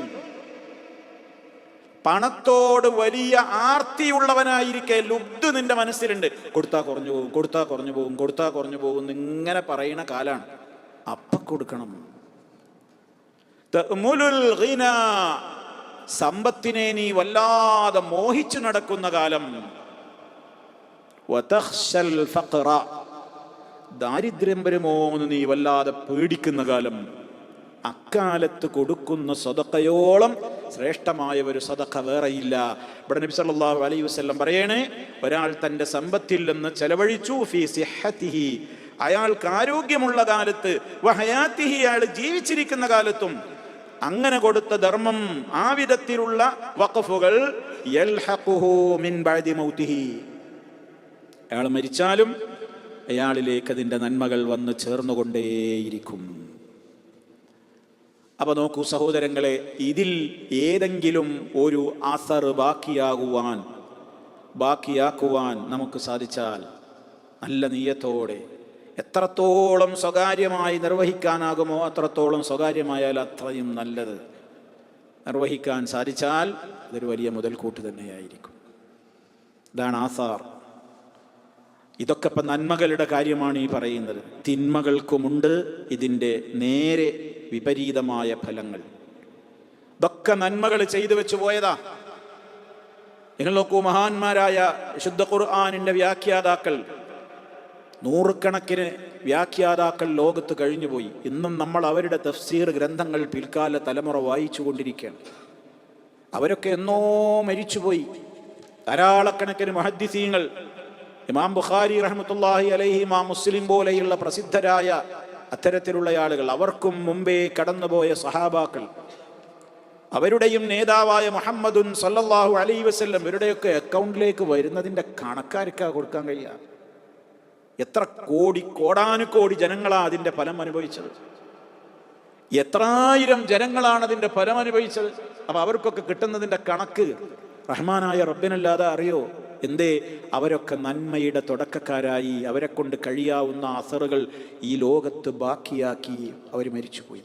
പണത്തോട് വലിയ ആർത്തിയുള്ളവനായിരിക്കെ. ലുബ്ദ് നിന്റെ മനസ്സിലുണ്ട്, കൊടുത്താ കുറഞ്ഞു പോകും, കൊടുത്താ കുറഞ്ഞു പോകും, കൊടുത്താ കുറഞ്ഞു പോകും എന്നിങ്ങനെ പറയുന്ന കാലാണ്. അപ്പ കൊടുക്കണം. തഅമുലുൽ ഗിനാ, സമ്പത്തിനെ നീ വല്ലാതെ മോഹിച്ചു നടക്കുന്ന കാലം. വതഖ്ശൽ ഫഖറ, ദാരിദ്ര്യം വരുമോ എന്ന് നീ വല്ലാതെ പേടിക്കുന്ന കാലം. അക്കാലത്ത് കൊടുക്കുന്ന സദഖയോളം ശ്രേഷ്ഠമായ ഒരു സദഖ വേറെയില്ല. ഇവിടെ നബി സല്ലല്ലാഹു അലൈഹി വസല്ലം പറയണേ, ഒരാൾ തൻ്റെ സമ്പത്തിൽ നിന്ന് ചെലവഴിച്ചു. ഫീ സിഹ്ഹതിഹി, അയാൾക്ക് ആരോഗ്യമുള്ള കാലത്ത്. വഹയാത്തിഹി, അയാൾ ജീവിച്ചിരിക്കുന്ന കാലത്തും അങ്ങനെ കൊടുത്ത ധർമ്മം, ആ വിധത്തിലുള്ള വഖഫുകൾ, യൽഹഖുഹു മിൻ ബഅദി മൗതിഹി, അയാൾ മരിച്ചാലും അയാളിലേക്ക് അതിൻ്റെ നന്മകൾ വന്ന് ചേർന്നുകൊണ്ടേയിരിക്കും. അപ്പൊ നോക്കൂ സഹോദരങ്ങളെ, ഇതിൽ ഏതെങ്കിലും ഒരു അസർ ബാക്കിയാക്കുവാൻ നമുക്ക് സാധിച്ചാൽ, നല്ല നിയ്യത്തോടെ, എത്രത്തോളം സ്വകാര്യമായി നിർവഹിക്കാനാകുമോ അത്രത്തോളം സ്വകാര്യമായാൽ അത്രയും നല്ലത്. നിർവഹിക്കാൻ സാധിച്ചാൽ അതൊരു വലിയ മുതൽക്കൂട്ട് തന്നെയായിരിക്കും. ഇതാണ് ആസാർ. ഇതൊക്കെ ഇപ്പം നന്മകളുടെ കാര്യമാണ് ഈ പറയുന്നത്. തിന്മകൾക്കുമുണ്ട് ഇതിൻ്റെ നേരെ വിപരീതമായ ഫലങ്ങൾ. ഇതൊക്കെ നന്മകൾ ചെയ്തു വെച്ചു പോയതാ. നിങ്ങൾ നോക്കൂ, മഹാന്മാരായ ശുദ്ധ ഖുർആനിൻ്റെ വ്യാഖ്യാതാക്കൾ, നൂറുകണക്കിന് വ്യാഖ്യാതാക്കൾ ലോകത്ത് കഴിഞ്ഞുപോയി. ഇന്നും നമ്മൾ അവരുടെ തഫ്സീർ ഗ്രന്ഥങ്ങൾ പിൽക്കാല തലമുറ വായിച്ചു കൊണ്ടിരിക്കുകയാണ്. അവരൊക്കെ എന്നോ മരിച്ചുപോയി. ധാരാളക്കണക്കിന് മുഹദ്ദിസീങ്ങൾ, ഇമാം ബുഖാരി റഹ്മത്തുള്ളാഹി അലൈഹി, ഇമാം മുസ്ലിം പോലെയുള്ള പ്രസിദ്ധരായ അത്തരത്തിലുള്ള ആളുകൾ, അവർക്കും മുമ്പേ കടന്നുപോയ സഹാബാക്കൾ, അവരുടെയും നേതാവായ മുഹമ്മദുൻ സല്ലല്ലാഹു അലൈഹി വസല്ലം, ഇവരുടെയൊക്കെ അക്കൗണ്ടിലേക്ക് വരുന്നതിൻ്റെ കണക്കാർക്കാ കൊടുക്കാൻ കഴിയുക? എത്ര കോടാനുകോടി ജനങ്ങളാണ് അതിൻ്റെ ഫലം അനുഭവിച്ചത്? എത്രായിരം ജനങ്ങളാണ് അതിൻ്റെ ഫലം അനുഭവിച്ചത്? അപ്പം അവർക്കൊക്കെ കിട്ടുന്നതിൻ്റെ കണക്ക് റഹ്മാനായ റബ്ബിനല്ലാതെ അറിയോ? എന്തേ? അവരൊക്കെ നന്മയുടെ തുടക്കക്കാരായി, അവരെ കൊണ്ട് കഴിയാവുന്ന അസറുകൾ ഈ ലോകത്ത് ബാക്കിയാക്കി അവർ മരിച്ചുപോയി.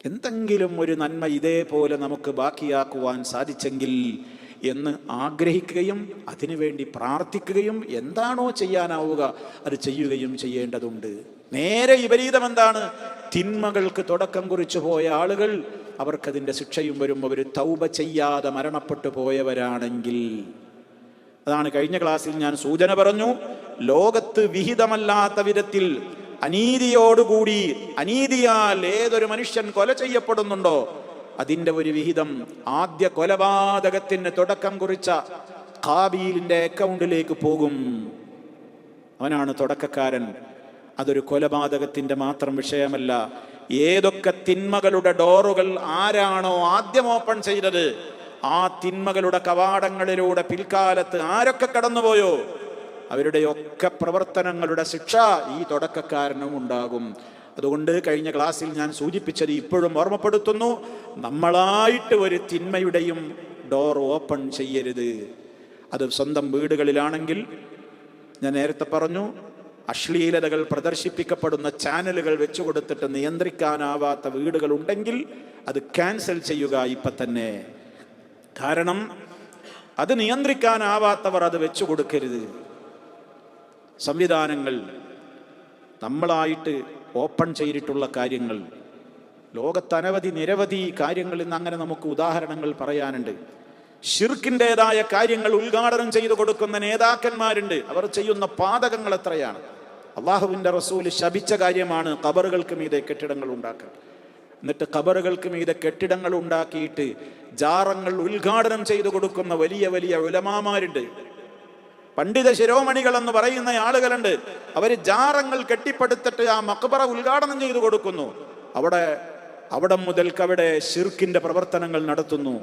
എന്തെങ്കിലും ഒരു നന്മ ഇതേപോലെ നമുക്ക് ബാക്കിയാക്കുവാൻ സാധിച്ചെങ്കിൽ എന്ന് ആഗ്രഹിക്കുകയും അതിനുവേണ്ടി പ്രാർത്ഥിക്കുകയും എന്താണോ ചെയ്യാനാവുക അത് ചെയ്യുകയും ചെയ്യേണ്ടതുണ്ട്. നേരെ വിപരീതം എന്താണ്? തിന്മകൾക്ക് തുടക്കം കുറിച്ചു പോയ ആളുകൾ, അവർക്കതിൻ്റെ ശിക്ഷയും വരും. അവർ തൗബ ചെയ്യാതെ മരണപ്പെട്ടു പോയവരാണെങ്കിൽ. അതാണ് കഴിഞ്ഞ ക്ലാസ്സിൽ ഞാൻ സൂചന പറഞ്ഞു. ലോകത്ത് വിഹിതമല്ലാത്ത വിധത്തിൽ അനീതിയോടുകൂടി, അനീതിയാൽ ഏതൊരു മനുഷ്യൻ കൊല ചെയ്യപ്പെടുന്നുണ്ടോ അതിൻ്റെ ഒരു വിഹിതം ആദ്യ കൊലപാതകത്തിന് തുടക്കം കുറിച്ച ഖാബീലിൻ്റെ അക്കൗണ്ടിലേക്ക് പോകും. അവനാണ് തുടക്കക്കാരൻ. അതൊരു കൊലപാതകത്തിൻ്റെ മാത്രം വിഷയമല്ല. ഏതൊക്കെ തിന്മകളുടെ ഡോറുകൾ ആരാണോ ആദ്യം ഓപ്പൺ ചെയ്തത്, ആ തിന്മകളുടെ കവാടങ്ങളിലൂടെ പിൽക്കാലത്ത് ആരൊക്കെ കടന്നുപോയോ അവരുടെയൊക്കെ പ്രവർത്തനങ്ങളുടെ ശിക്ഷ ഈ തുടക്കക്കാരനും ഉണ്ടാകും. അതുകൊണ്ട് കഴിഞ്ഞ ക്ലാസ്സിൽ ഞാൻ സൂചിപ്പിച്ചത് ഇപ്പോഴും ഓർമ്മപ്പെടുത്തുന്നു, നമ്മളായിട്ട് ഒരു തിന്മയുടെയും ഡോർ ഓപ്പൺ ചെയ്യരുത്. അത് സ്വന്തം വീടുകളിലാണെങ്കിൽ ഞാൻ നേരത്തെ പറഞ്ഞു, അശ്ലീലതകൾ പ്രദർശിപ്പിക്കപ്പെടുന്ന ചാനലുകൾ വെച്ചു കൊടുത്തിട്ട് നിയന്ത്രിക്കാനാവാത്ത വീടുകൾ ഉണ്ടെങ്കിൽ അത് ക്യാൻസൽ ചെയ്യുക ഇപ്പം തന്നെ. കാരണം അത് നിയന്ത്രിക്കാനാവാത്തവർ അത് വെച്ചു കൊടുക്കരുത്. സംവിധാനങ്ങൾ നമ്മളായിട്ട് ഓപ്പൺ ചെയ്തിട്ടുള്ള കാര്യങ്ങൾ ലോകത്തനവധി നിരവധി കാര്യങ്ങളിൽ നിന്ന് അങ്ങനെ നമുക്ക് ഉദാഹരണങ്ങൾ പറയാനുണ്ട്. ശിർക്കിൻ്റെതായ കാര്യങ്ങൾ ഉദ്ഘാടനം ചെയ്തു കൊടുക്കുന്ന നേതാക്കന്മാരുണ്ട്. അവർ ചെയ്യുന്ന പാതകങ്ങൾ എത്രയാണ്. അള്ളാഹുവിൻ്റെ റസൂൽ ശപിച്ച കാര്യമാണ് ഖബറുകൾക്ക് മീതെ കെട്ടിടങ്ങൾ ഉണ്ടാക്കുക. എന്നിട്ട് ഖബറുകൾക്ക് മീതെ കെട്ടിടങ്ങൾ ഉണ്ടാക്കിയിട്ട് ജാറങ്ങൾ ഉദ്ഘാടനം ചെയ്തു കൊടുക്കുന്ന വലിയ വലിയ ഉലമാമാരുണ്ട്. പണ്ഡിത ശിരോമണികൾ എന്ന് പറയുന്ന ആളുകളുണ്ട്. അവർ ജാറങ്ങൾ കെട്ടിപ്പടുത്തിട്ട് ആ മഖ്ബറ ഉദ്ഘാടനം ചെയ്തു കൊടുക്കുന്നു. അവിടെ മുതൽക്കവിടെ ശിർക്കിന്റെ പ്രവർത്തനങ്ങൾ നടത്തുന്നു.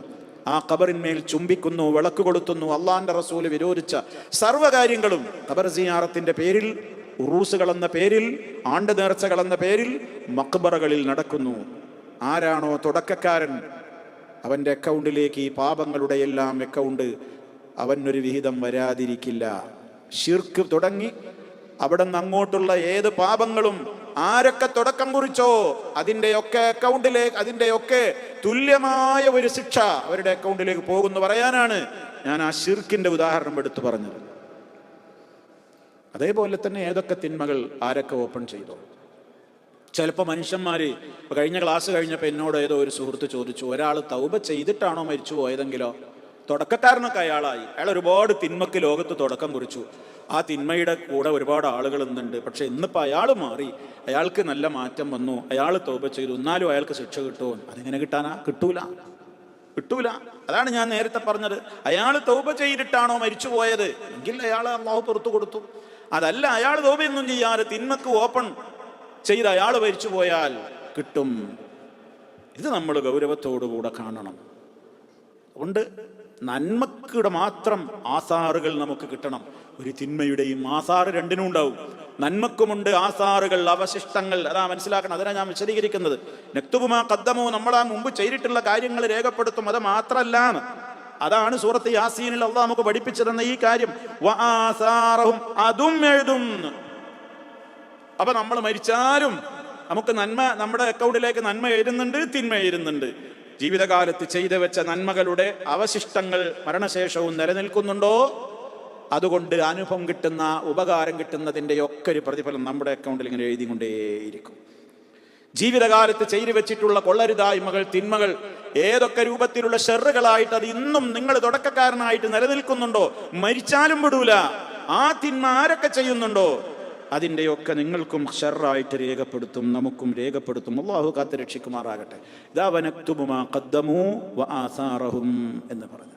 ആ ഖബറിന്മേൽ ചുംബിക്കുന്നു, വിളക്ക് കൊളുത്തുന്നു. അള്ളാന്റെ റസൂല് വിരോധിച്ച സർവ്വകാര്യങ്ങളും ഖബർ സിയാറത്തിന്റെ പേരിൽ, ഉറൂസുകൾ എന്ന പേരിൽ, ആണ്ട് നേർച്ചകൾ എന്ന പേരിൽ മഖ്ബറകളിൽ നടക്കുന്നു. ആരാണോ തുടക്കക്കാരൻ, അവന്റെ അക്കൗണ്ടിലേക്ക് ഈ പാപങ്ങളുടെ എല്ലാം അക്കൗണ്ട് അവനൊരു വിഹിതം വരാതിരിക്കില്ല. ശിർക്ക് തുടങ്ങി അവിടെ നിന്ന് അങ്ങോട്ടുള്ള ഏത് പാപങ്ങളും ആരൊക്കെ തുടക്കം കുറിച്ചോ അതിൻ്റെയൊക്കെ അക്കൗണ്ടിലേക്ക്, അതിൻ്റെയൊക്കെ തുല്യമായ ഒരു ശിക്ഷ അവരുടെ അക്കൗണ്ടിലേക്ക് പോകുന്നു പറയാനാണ് ഞാൻ ആ ശിർക്കിന്റെ ഉദാഹരണം എടുത്തു പറഞ്ഞത്. അതേപോലെ തന്നെ ഏതൊക്കെ തിന്മകൾ ആരൊക്കെ ഓപ്പൺ ചെയ്തോ. ചിലപ്പോൾ മനുഷ്യന്മാര് കഴിഞ്ഞ ക്ലാസ് കഴിഞ്ഞപ്പോൾ എന്നോട് ഏതോ ഒരു സുഹൃത്ത് ചോദിച്ചു, ഒരാൾ തൗബ ചെയ്തിട്ടാണോ മരിച്ചു പോയതെങ്കിലോ? തുടക്കക്കാരനൊക്കെ അയാളായി, അയാൾ ഒരുപാട് തിന്മക്ക് ലോകത്ത് തുടക്കം കുറിച്ചു. ആ തിന്മയുടെ കൂടെ ഒരുപാട് ആളുകൾ ഇന്നുണ്ട്. പക്ഷെ ഇന്നിപ്പോൾ അയാൾ മാറി, അയാൾക്ക് നല്ല മാറ്റം വന്നു, അയാൾ തൗബ ചെയ്തു, എന്നാലും അയാൾക്ക് ശിക്ഷ കിട്ടുമോ? അതെങ്ങനെ കിട്ടാനാ? കിട്ടൂല. അതാണ് ഞാൻ നേരത്തെ പറഞ്ഞത്. അയാൾ തൗബ ചെയ്തിട്ടാണോ മരിച്ചു പോയത് എങ്കിൽ അയാൾ അല്ലാഹു പുറത്തു കൊടുത്തു. അതല്ല, അയാൾ തൗബയൊന്നും ചെയ്യാതെ തിന്മക്ക് ഓപ്പൺ ചെയ്ത് അയാൾ മരിച്ചു പോയാൽ കിട്ടും. ഇത് നമ്മൾ ഗൗരവത്തോടുകൂടെ കാണണം. അതുകൊണ്ട് നന്മയുടെ മാത്രം ആസാറുകൾ നമുക്ക് കിട്ടണം. ഒരു തിന്മയുടെയും ആസാറ് രണ്ടിനും ഉണ്ടാവും. നന്മക്കുമുണ്ട് ആസാറുകൾ, അവശിഷ്ടങ്ങൾ. അതാ മനസ്സിലാക്കണം. അതിനാ ഞാൻ വിശദീകരിക്കുന്നത്. നക്തുബുമാ ഖദ്ദമു, നമ്മളാ മുമ്പ് ചെയ്തിട്ടുള്ള കാര്യങ്ങൾ രേഖപ്പെടുത്തും. അത് മാത്രല്ല, അതാണ് സൂറത്ത് യാസീനിൽ അള്ളാഹ് നമുക്ക് പഠിപ്പിച്ചതെന്ന ഈ കാര്യം. അതും എഴുതും. അപ്പൊ നമ്മൾ മരിച്ചാലും നമുക്ക് നന്മ, നമ്മുടെ അക്കൗണ്ടിലേക്ക് നന്മ എഴുതുന്നുണ്ട്, തിന്മ എഴുതുന്നുണ്ട്. ജീവിതകാലത്ത് ചെയ്തു വെച്ച നന്മകളുടെ അവശിഷ്ടങ്ങൾ മരണശേഷവും നിലനിൽക്കുന്നുണ്ടോ? അതുകൊണ്ട് അനുഭവം കിട്ടുന്ന, ഉപകാരം കിട്ടുന്നതിൻ്റെ ഒക്കെ ഒരു പ്രതിഫലം നമ്മുടെ അക്കൗണ്ടിൽ ഇങ്ങനെ എഴുതിക്കൊണ്ടേയിരിക്കും. ജീവിതകാലത്ത് ചെയ്തു വെച്ചിട്ടുള്ള കൊള്ളരുതായ്മകൾ, തിന്മകൾ, ഏതൊക്കെ രൂപത്തിലുള്ള ഷെറുകളായിട്ട് അത് ഇന്നും നിങ്ങൾ തുടക്കക്കാരനായിട്ട് നിലനിൽക്കുന്നുണ്ടോ? മരിച്ചാലും വിടൂല. ആ തിന്മ ആരൊക്കെ ചെയ്യുന്നുണ്ടോ അതിൻ്റെയൊക്കെ നിങ്ങൾക്കും ഷർറായിട്ട് രേഖപ്പെടുത്തും, നമുക്കും രേഖപ്പെടുത്തും. അല്ലാഹു കാത്ത് രക്ഷിക്കുമാറാകട്ടെ. ഇദാ വനക്തുബു മാ ഖദ്ദമൂ വആസാറഹും എന്ന് പറഞ്ഞാൽ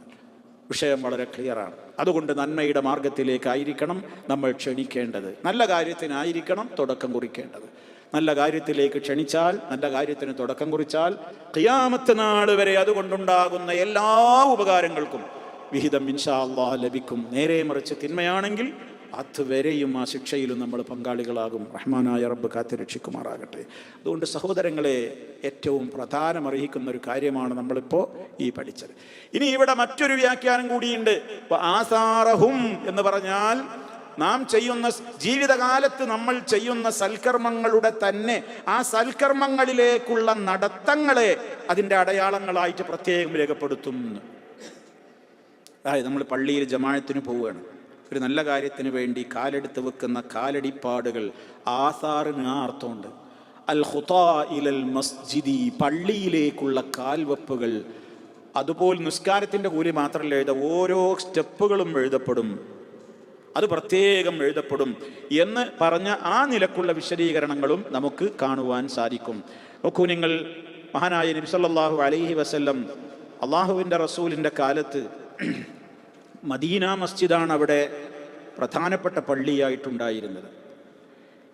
വിഷയം വളരെ ക്ലിയറാണ്. അതുകൊണ്ട് നന്മയുടെ മാർഗത്തിലേക്കായിരിക്കണം നമ്മൾ ക്ഷണിക്കേണ്ടത്. നല്ല കാര്യത്തിനായിരിക്കണം തുടക്കം കുറിക്കേണ്ടത്. നല്ല കാര്യത്തിലേക്ക് ക്ഷണിച്ചാൽ, നല്ല കാര്യത്തിന് തുടക്കം കുറിച്ചാൽ ഖിയാമത്ത് നാൾ വരെ അതുകൊണ്ടുണ്ടാകുന്ന എല്ലാ ഉപകാരങ്ങൾക്കും വിഹിതം ഇൻഷാ അല്ലാഹ് ലഭിക്കും. നേരെ മറിച്ച് തിന്മയാണെങ്കിൽ അതുവരെയും ആ ശിക്ഷയിലും നമ്മൾ പങ്കാളികളാകും. റഹ്മാനായ റബ്ബ് കാത്ത് രക്ഷിക്കുമാറാകട്ടെ. അതുകൊണ്ട് സഹോദരങ്ങളെ, ഏറ്റവും പ്രധാനമർഹിക്കുന്ന ഒരു കാര്യമാണ് നമ്മളിപ്പോൾ ഈ പഠിച്ചത്. ഇനി ഇവിടെ മറ്റൊരു വ്യാഖ്യാനം കൂടിയുണ്ട്. ആസാറഹും എന്ന് പറഞ്ഞാൽ നാം ചെയ്യുന്ന ജീവിതകാലത്ത് നമ്മൾ ചെയ്യുന്ന സൽക്കർമ്മങ്ങളുടെ തന്നെ ആ സൽക്കർമ്മങ്ങളിലേക്കുള്ള നടത്തങ്ങളെ അതിൻ്റെ അടയാളങ്ങളായിട്ട് പ്രത്യേകം രേഖപ്പെടുത്തും. അതായത് നമ്മൾ പള്ളിയിൽ ജമാഅത്തിന് പോവുകയാണ്, ഒരു നല്ല കാര്യത്തിന് വേണ്ടി കാലെടുത്ത് വെക്കുന്ന കാലടിപ്പാടുകൾ, ആസാറിന് ആ അർത്ഥമുണ്ട്. അൽ ഖുതാ ഇലൽ മസ്ജിദി, പള്ളിയിലേക്കുള്ള കാൽവെപ്പുകൾ. അതുപോലെ നിസ്കാരത്തിൻ്റെ കൂലി മാത്രമല്ല എഴുതുക, ഓരോ സ്റ്റെപ്പുകളും എഴുതപ്പെടും, അത് പ്രത്യേകം എഴുതപ്പെടും എന്ന് പറഞ്ഞ ആ നിലക്കുള്ള വിശദീകരണങ്ങളും നമുക്ക് കാണുവാൻ സാധിക്കും. നോക്കൂ നിങ്ങൾ, മഹാനായ നബി സല്ലല്ലാഹു അലൈഹി വസല്ലം അള്ളാഹുവിൻ്റെ റസൂലിൻ്റെ കാലത്ത് മദീന മസ്ജിദാണ് അവിടെ പ്രധാനപ്പെട്ട പള്ളിയായിട്ടുണ്ടായിരുന്നത്.